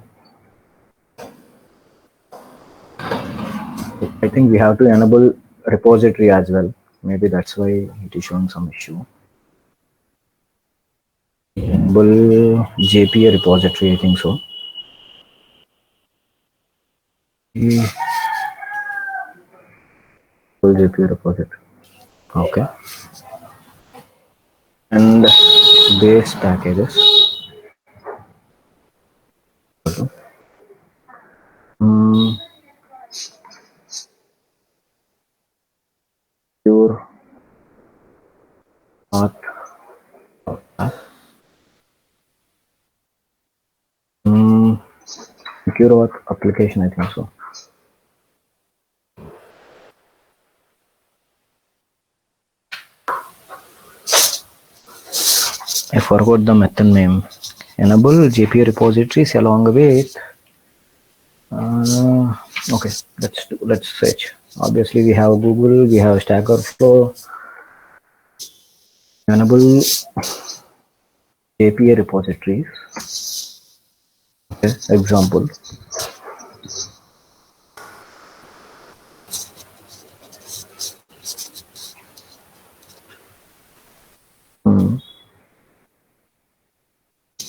I think we have to enable repository as well. Maybe that's why it is showing some issue. Enable JPA repository, I think so. JPA repository. Okay. And base packages. Pure art. Secure auth application, I think so. I forgot the method name. Enable JPA repositories along with. Okay, let's search. Obviously, we have Google, we have Stack Overflow. Enable JPA repositories. Okay, example.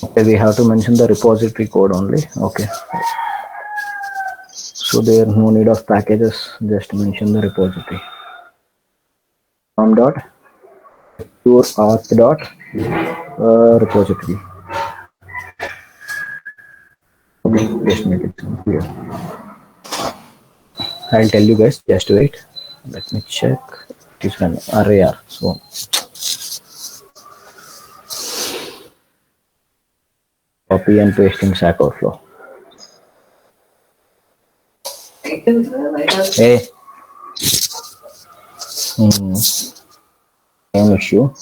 Okay, we have to mention the repository code only. Okay. So there no need of packages, just mention the repository. From dot pure auth dot repository. Okay, just make it clear. I'll tell you guys, just wait. Let me check. It is an array. So copy and paste in Stack Overflow. Hey. Same issue.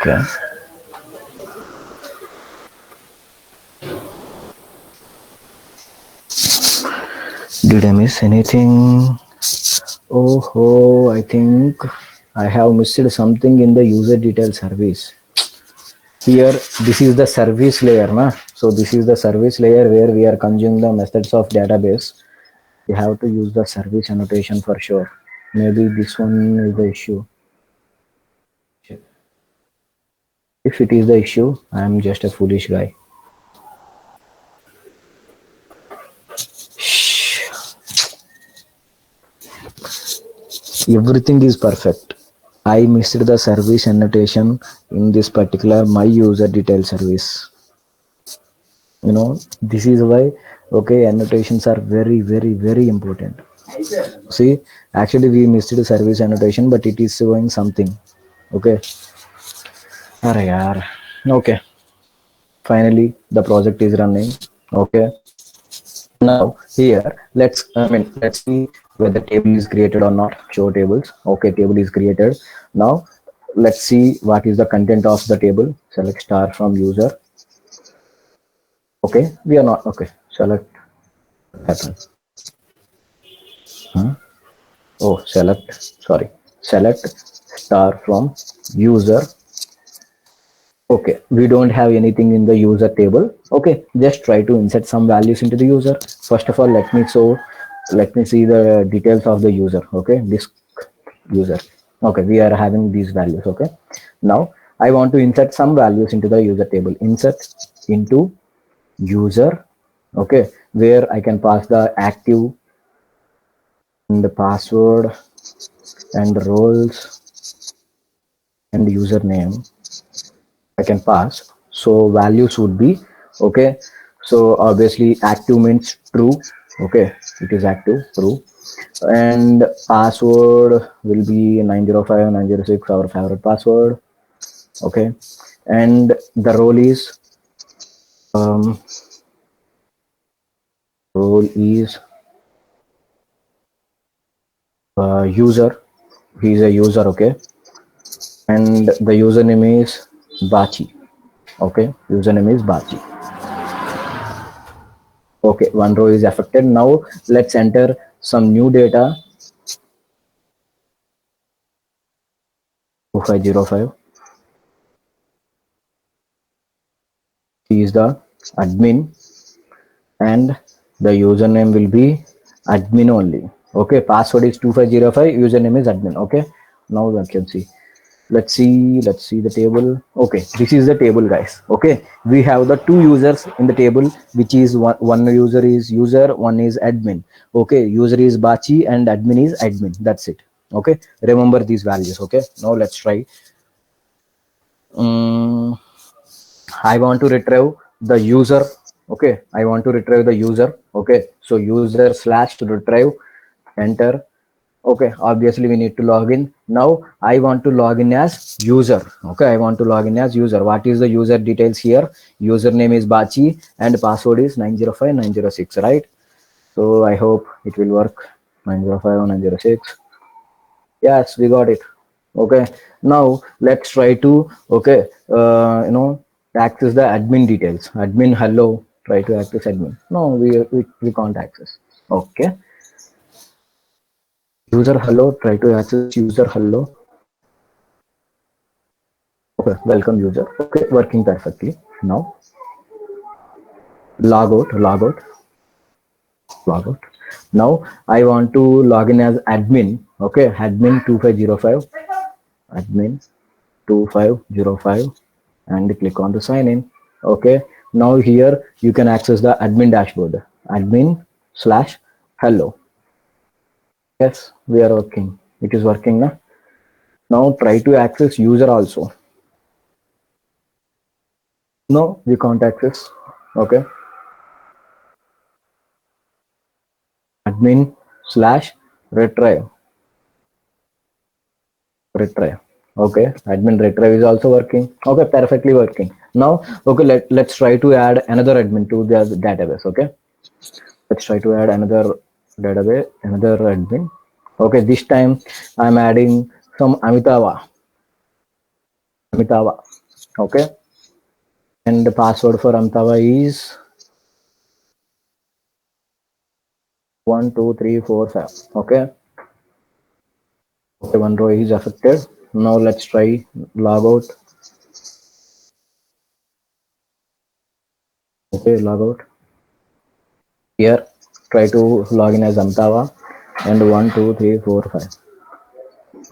Okay. Did I miss anything? Oh, I think I have missed something in the user detail service. Here, this is the service layer, na? So this is the service layer where we are consuming the methods of database. We have to use the service annotation for sure. Maybe this one is the issue. If it is the issue, I am just a foolish guy. Everything is perfect. I missed the service annotation in this particular my user detail service. You know, this is why, okay, annotations are very, very, very important. See, actually we missed the service annotation, but it is showing something. Okay. Okay. Finally, the project is running. Okay. Now here, let's see whether table is created or not. Show tables. Okay, table is created. Now let's see what is the content of the table. Select star from user. Okay, we are not okay. Select happen. Oh, select star from user. Okay, we don't have anything in the user table. Okay, just try to insert some values into the user. First of all, let me see the details of the user. Okay, this user. Okay, we are having these values. Okay, now I want to insert some values into the user table. Insert into user. Okay, where I can pass the active and the password and roles and username I can pass. So values would be okay. So obviously active means true. Okay, it is active, true. And password will be 905 906, our favorite password. Okay, and the um, role is user. He is a user. Okay, and the username is Bachi. Okay, username is Bachi. Okay, one row is affected. Now let's enter some new data. 2505. He is the admin and the username will be admin only. Okay, password is 2505, username is admin. Okay, now we can see. Let's see the table. Okay, this is the table, guys. Okay, we have the two users in the table, which is one user is user, one is admin. Okay, user is Bachi and admin is admin. That's it. Okay, remember these values. Okay, now let's try. I want to retrieve the user. Okay, I want to retrieve the user. Okay, so user slash retrieve, enter. Okay, obviously we need to log in. Now I want to log in as user. Okay, I want to log in as user. What is the user details here? Username is Bachi and password is 905 906, right? So I hope it will work. 905 906. Yes, we got it. Okay, now let's try to access the admin details. Admin hello, try to access admin. No, we can't access. Okay, user hello, try to access user hello. Okay, welcome user. Okay, working perfectly. Now log out. Now I want to log in as admin. Okay, admin 2505, admin 2505, and click on the sign in. Okay, now here you can access the admin dashboard. Admin slash hello. Yes, we are working. It is working now. Now try to access user also. No, we can't access. Okay. Admin slash retrieve. Okay, admin retrieve is also working. Okay, perfectly working. Now, okay, let's try to add another admin to the database. Okay, let's try to add another database, another admin. Okay, this time I'm adding some Amitava. Okay, and the password for Amitava is 12345. Okay, okay, one row is affected. Now let's try log out. Okay, log out. Here, try to log in as Amitava and 12345.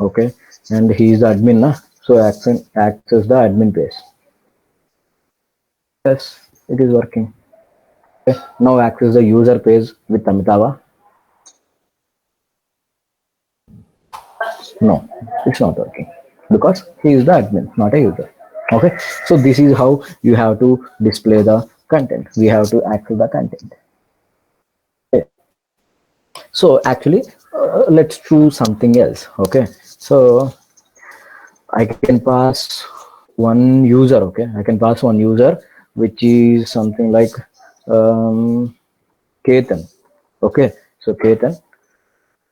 Okay, and he is the admin, na? So access the admin page. Yes, it is working. Okay. Now access the user page with Amitava. No, it's not working because he is the admin, not a user. Okay, so this is how you have to display the content. We have to access the content. Okay. So actually, let's choose something else. Okay, so I can pass one user. Okay, I can pass one user, which is something like Ketan. Okay, so Ketan,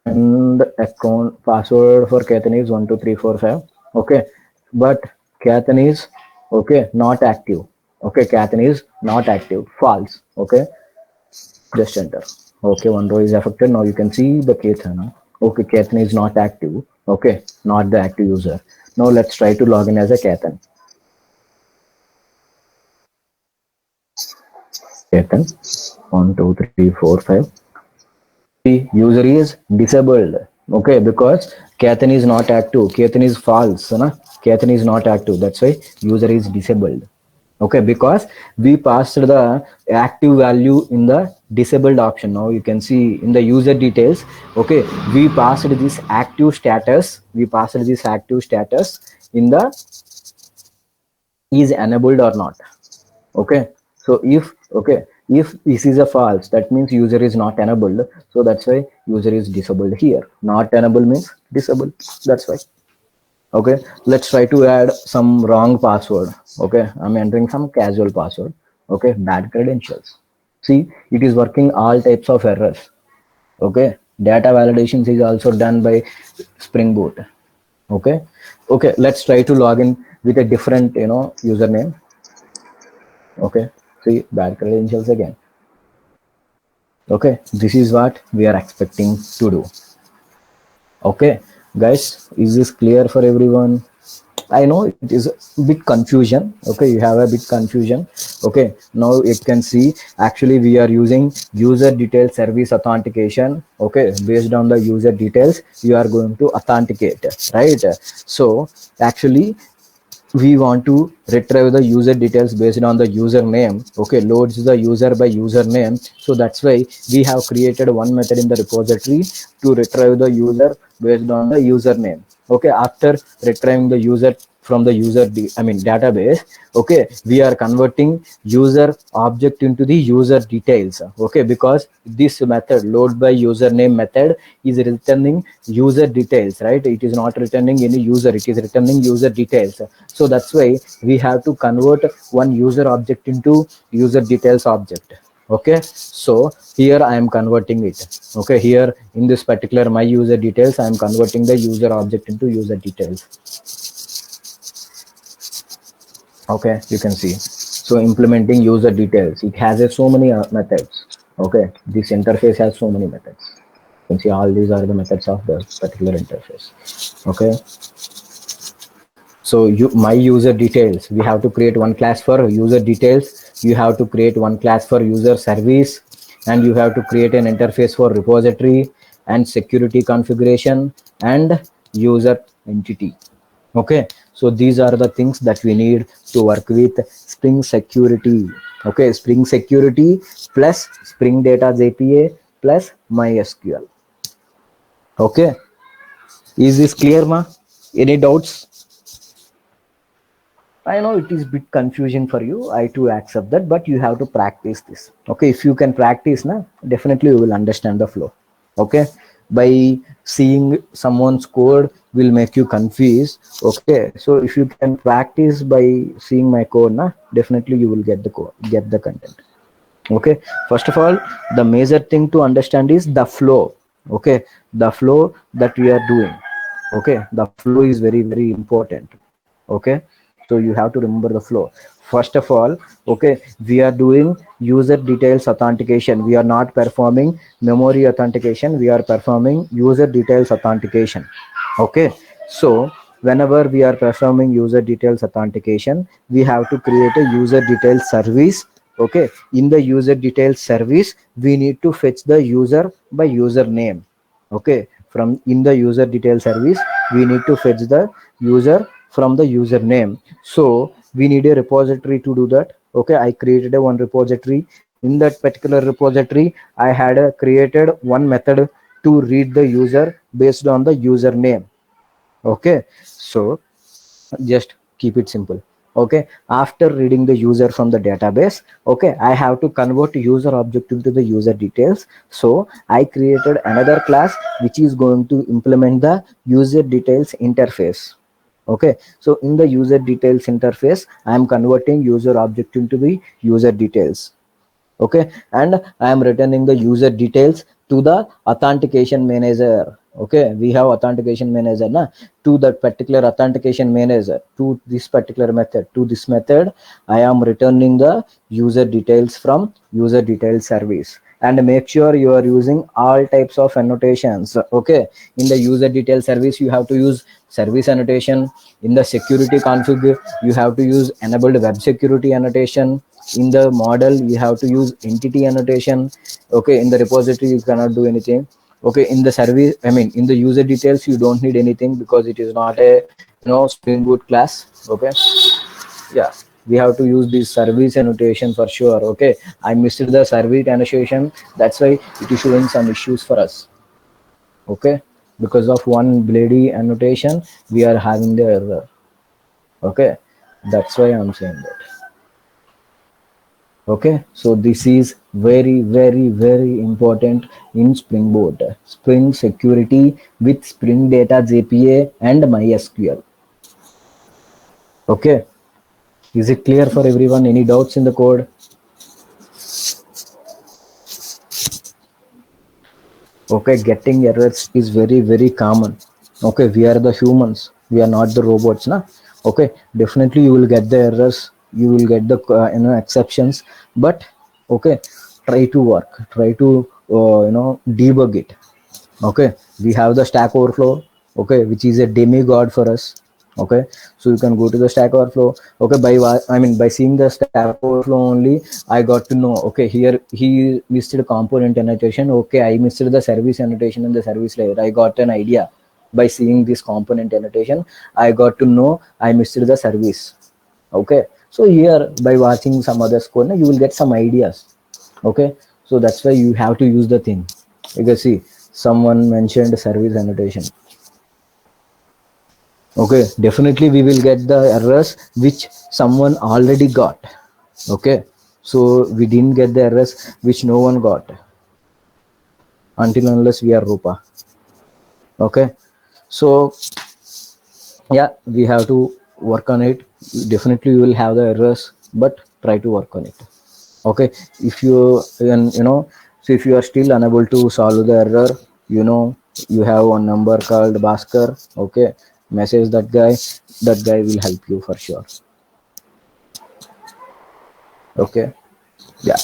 and account password for Ketan is 12345. Okay, but Ketan is okay not active. Okay, Ketan is not active. False. Okay, just enter. Okay, one row is affected. Now you can see the Ketan. Okay, Ketan is not active. Okay, not the active user. Now let's try to log in as a Ketan. Ketan 12345. The user is disabled. Okay, because Ketan is not active. Ketan is false. Na? Ketan is not active. That's why user is disabled. Okay, because we passed the active value in the disabled option. Now you can see in the user details. Okay, we passed this active status. We passed this active status in the is enabled or not. Okay, so if this is a false, that means user is not enabled, so that's why user is disabled here. Not enabled means disabled, that's why. Okay, let's try to add some wrong password. Okay, I'm entering some casual password. Okay, bad credentials. See, it is working all types of errors. Okay, data validations is also done by Spring Boot. Okay, let's try to log in with a different username. Okay, see, bad credentials again. Okay, this is what we are expecting to do. Okay, guys, is this clear for everyone? I know it is a bit confusion. Okay, you have a bit confusion. Okay, now you can see actually we are using user detail service authentication. Okay, based on the user details you are going to authenticate, right? So actually we want to retrieve the user details based on the username. Okay, loads the user by username. So that's why we have created one method in the repository to retrieve the user based on the username. Okay, after retrieving the user from the database, okay, we are converting user object into the user details. Okay, because this method load by username method is returning user details, right? It is not returning any user, it is returning user details. So that's why we have to convert one user object into user details object. Okay, so here I am converting it. Okay, here in this particular my user details I am converting the user object into user details. Okay, you can see. So implementing user details, it has so many methods. Okay, this interface has so many methods. You can see all these are the methods of the particular interface. Okay, so my user details, we have to create one class for user details, you have to create one class for user service, and you have to create an interface for repository and security configuration and user entity. Okay, so these are the things that we need to work with Spring Security. Okay, Spring Security plus Spring Data API plus MySQL. Okay, is this clear, ma? Any doubts? I know it is a bit confusing for you. I too accept that, but you have to practice this. Okay, if you can practice, na, definitely you will understand the flow. Okay, by seeing someone's code will make you confused. Okay, so if you can practice by seeing my code, na, definitely you will get the code, get the content. Okay, first of all, the major thing to understand is the flow. Okay, the flow that we are doing. Okay, the flow is very, very important. Okay, so you have to remember the flow. First of all, okay, we are doing user details authentication. We are not performing memory authentication, we are performing user details authentication. Okay, so whenever we are performing user details authentication, we have to create a user details service. Okay, in the user details service we need to fetch the user by username. Okay, from in the user details service we need to fetch the user from the username. So we need a repository to do that. Okay, I created a one repository. In that particular repository I had created one method to read the user based on the username. Okay, so just keep it simple. Okay, after reading the user from the database, okay, I have to convert user object into the user details. So I created another class which is going to implement the user details interface. Okay, so in the user details interface I am converting user object into the user details. Okay, and I am returning the user details to the authentication manager. Okay, we have authentication manager na, to that particular authentication manager, to this particular method, to this method I am returning the user details from user details service. And make sure you are using all types of annotations. Okay, in the user detail service you have to use service annotation. In the security config you have to use enabled web security annotation. In the model you have to use entity annotation. Okay, in the repository you cannot do anything. Okay, in the service, I mean in the user details you don't need anything because it is not a Spring Boot class. Okay, yeah, we have to use this service annotation for sure. Okay, I missed the service annotation, that's why it is showing some issues for us. Okay, because of one bloody annotation we are having the error. Okay, that's why I'm saying that. Okay, so this is very important in Spring Boot, Spring Security with Spring Data JPA and MySQL. Okay, is it clear for everyone? Any doubts in the code? Okay, getting errors is very common. Okay, we are the humans, we are not the robots na. Okay, definitely you will get the errors, you will get the exceptions, but okay, try to work, try to debug it. Okay, we have the Stack Overflow, okay, which is a demigod for us. Okay, so you can go to the Stack Overflow. Okay, by seeing the Stack Overflow only I got to know, okay, here he listed component annotation. Okay, I missed the service annotation in the service layer. I got an idea by seeing this component annotation. I got to know I missed the service. Okay, so here by watching some other code you will get some ideas. Okay, so that's why you have to use the thing. You can see someone mentioned service annotation. Okay, definitely we will get the errors which someone already got. Okay, so we didn't get the errors which no one got until unless we are Rupa. Okay, so yeah, we have to work on it. Definitely you will have the errors, but try to work on it. Okay, if you so if you are still unable to solve the error, you have one number called Bhaskar. Okay, message that guy, that guy will help you for sure. Okay, yeah,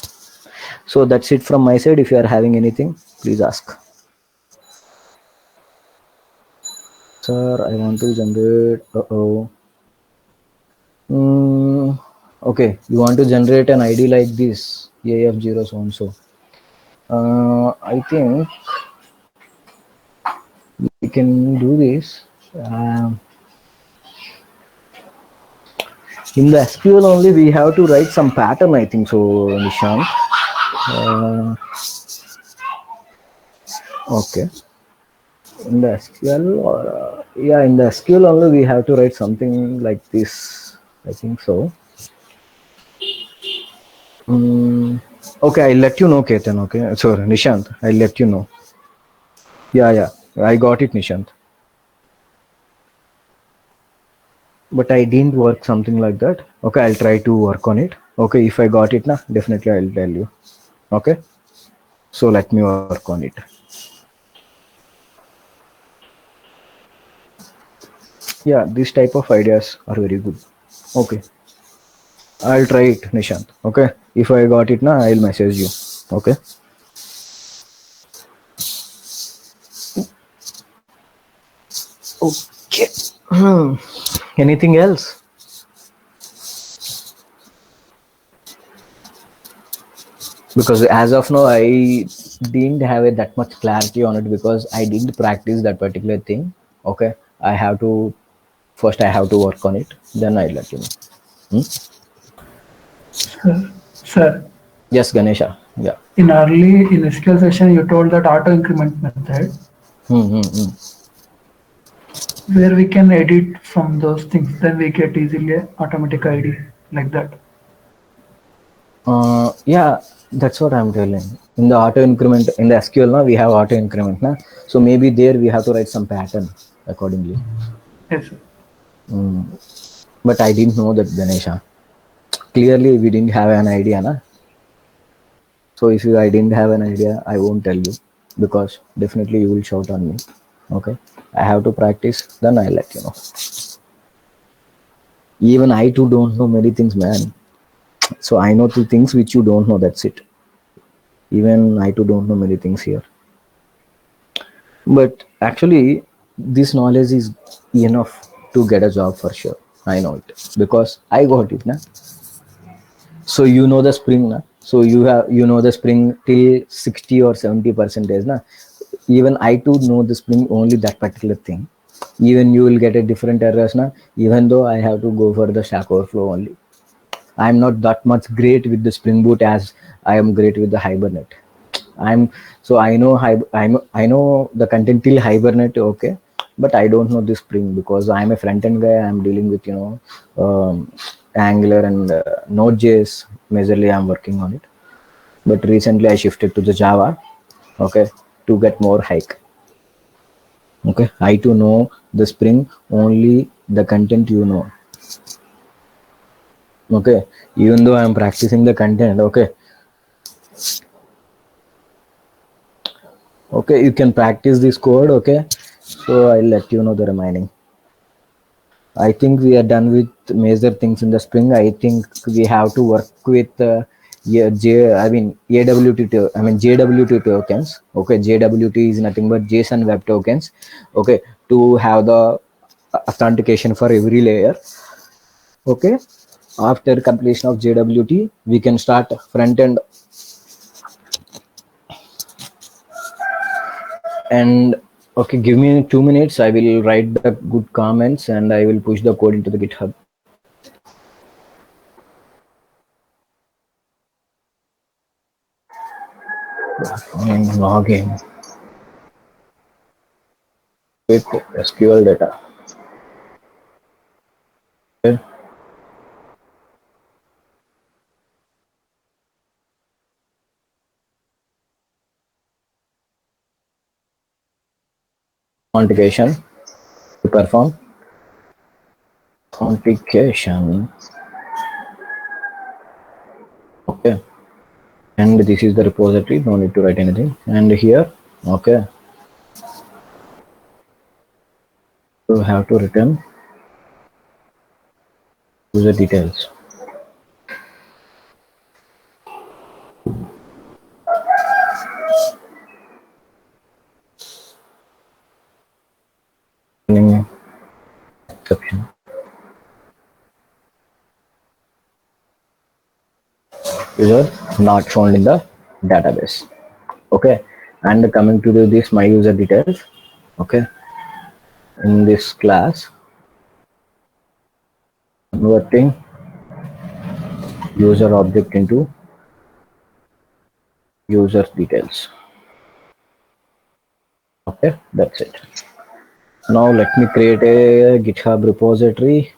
so that's it from my side. If you are having anything, please ask. Sir, I want to generate okay, you want to generate an ID like this, AF0 so and so. I think we can do this. In the SQL only we have to write some pattern, I think so, Nishant. Okay, in the SQL or yeah, in the SQL only we have to write something like this, I think so. Okay, I'll let you know, Ketan. Okay, sorry, Nishant, I'll let you know. Yeah, I got it, Nishant. But I didn't work something like that. Okay, I'll try to work on it. Okay, if I got it, na, definitely I'll tell you. Okay, so let me work on it. Yeah, this type of ideas are very good. Okay, I'll try it, Nishant. Okay, if I got it, na, I'll message you. Okay. Okay. Anything else? Because as of now I didn't have that much clarity on it because I didn't practice that particular thing. Okay, I have to first work on it, then I'll let you know. Sir, Yes, Ganesha. Yeah. in SQL session, you told that auto increment method, where we can edit from those things, then we get easily automatic ID like that. Yeah, that's what I'm telling. In the auto increment, in the SQL now we have auto increment now, so maybe there we have to write some pattern accordingly. Yes, sir. But I didn't know that, Ganesha. Clearly we didn't have an idea, na? So if I didn't have an idea, I won't tell you because definitely you will shout on me. Okay, I have to practice. Then I'll let you know. Even I too don't know many things, man. So I know two things which you don't know. That's it. Even I too don't know many things here. But actually, this knowledge is enough to get a job for sure. I know it because I got it. Na? So you know the spring, na? So you know the spring till 60 or 70 percentage, na? Even I too know the spring only that particular thing. Even you will get a different errors, na? Even though I have to go for the Stack Overflow only. I'm not that much great with the Spring Boot as I am great with the Hibernate. I'm so I know the content till Hibernate, okay, but I don't know the Spring because I'm a front end guy. I'm dealing with Angular and Node.js. Majorly, I'm working on it. But recently, I shifted to the Java, okay, to get more hike. Okay, I to know the Spring only the content you know. Okay, even though I'm practicing the content, okay, okay, you can practice this code, okay, so I'll let you know the remaining. I think we are done with major things in the spring. I think we have to work with JWT tokens. Okay, JWT is nothing but JSON web tokens, okay, to have the authentication for every layer. Okay, after completion of JWT we can start front end. And okay, give me 2 minutes. I will write the good comments and I will push the code into the GitHub. Logging with SQL data. Okay. Authentication to perform authentication. Okay, and this is the repository. No need to write anything. And here, okay, you have to return user details. Exception. User not shown in the database. Okay, and coming to this my user details. Okay, in this class, converting user object into user details. Okay, that's it. Now let me create a GitHub repository.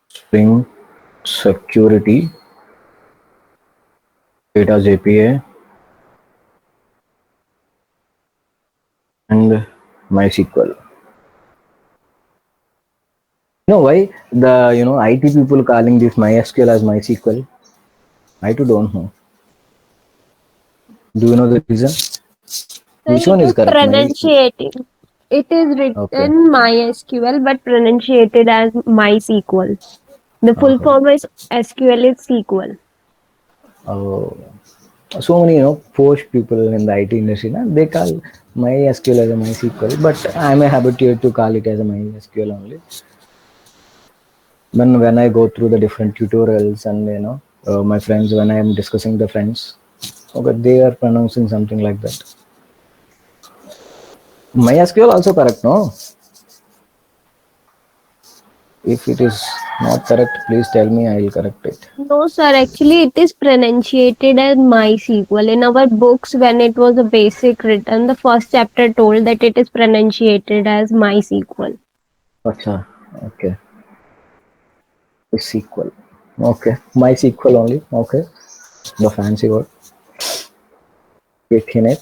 Spring security data API and MySQL. You know why the IT people calling this MySQL as MySQL? I too don't know. Do you know the reason? Which one It is is correct? pronunciating. It is written Okay. MySQL but pronunciated as MySQL. The full form is SQL is SQL. Oh, so many posh people in the IT industry, na, they call MySQL as a MySQL, but I'm a habituated to call it as a MySQL only. When I go through the different tutorials and my friends, when I am discussing the friends, okay, they are pronouncing something like that. MySQL also correct, no? If it is not correct, please tell me. I will correct it. No, sir. Actually, it is pronunciated as MySQL. In our books, when it was a basic written, the first chapter told that it is pronunciated as MySQL. Acha, okay. SQL. Okay. MySQL only. Okay. The fancy word. Git init.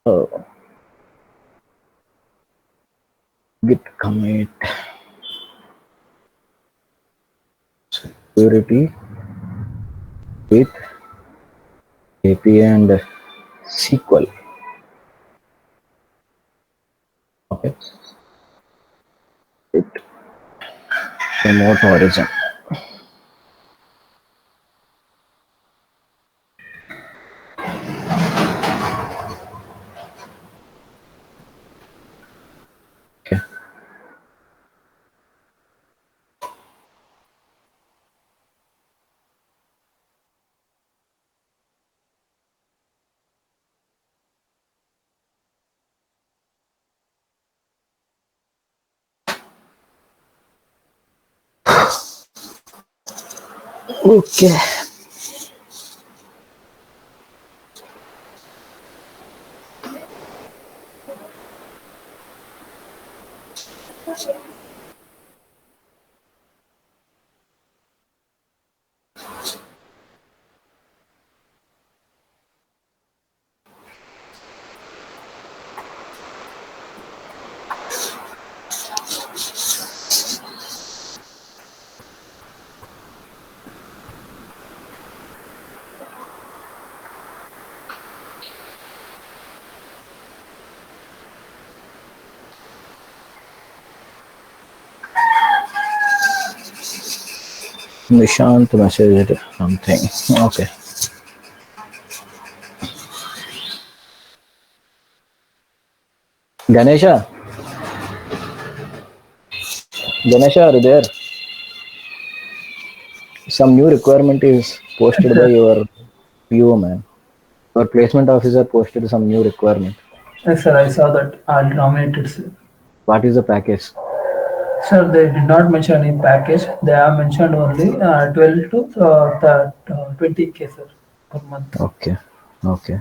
Oh, git commit security with API and SQL. Okay. It remote origin. Okay. Okay. Nishant messaged something. Okay. Ganesha. Ganesha, are you there? Some new requirement is posted by your PO man. Your placement officer posted some new requirement. Yes, sir, I saw that. I'll nominate it, sir. What is the package? Sir, they did not mention any package. They have mentioned only 12 to 20K, sir, per month. Okay. Okay.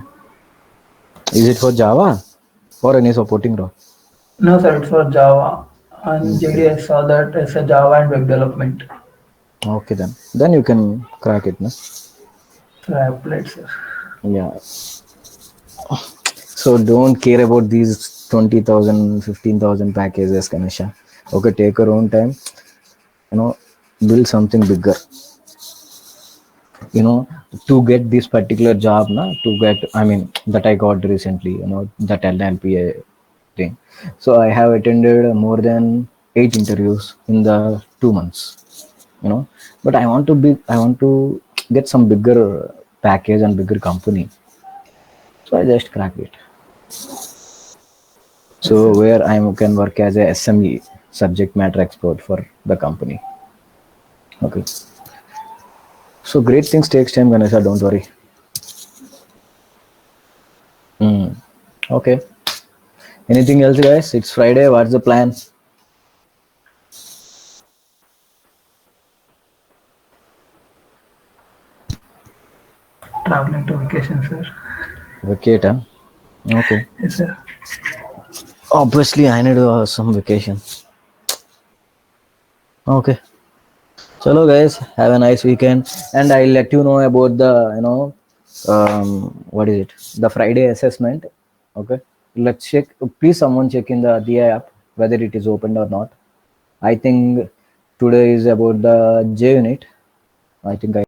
Is it for Java or any supporting role? No, sir, it's for Java. And Okay. JD, I saw that it's a Java and web development. Okay then. Then you can crack it, no? So I applied, sir. Yeah. So don't care about these 20,000, 15,000 packages, Ganesha. Okay, take your own time. You know, build something bigger. You know, to get this particular job, na, to get, I mean, that I got recently, you know, that LLPA thing. So I have attended more than 8 interviews in the 2 months, you know, but I want to get some bigger package and bigger company. So I just cracked it. Yes, So sir. where I can work as a SME, subject matter expert for the company. Okay. So great things takes time, Ganesha. Don't worry. Hmm. Okay. Anything else, guys? It's Friday. What's the plan? Traveling to vacation, sir. Vacate, huh? Okay. Yes, sir. Obviously, I need some vacation. Okay. Chalo, guys. Have a nice weekend, and I'll let you know about the what is it? The Friday assessment. Okay. Let's check. Please, someone check in the DI app whether it is opened or not. I think today is about the J unit. I think I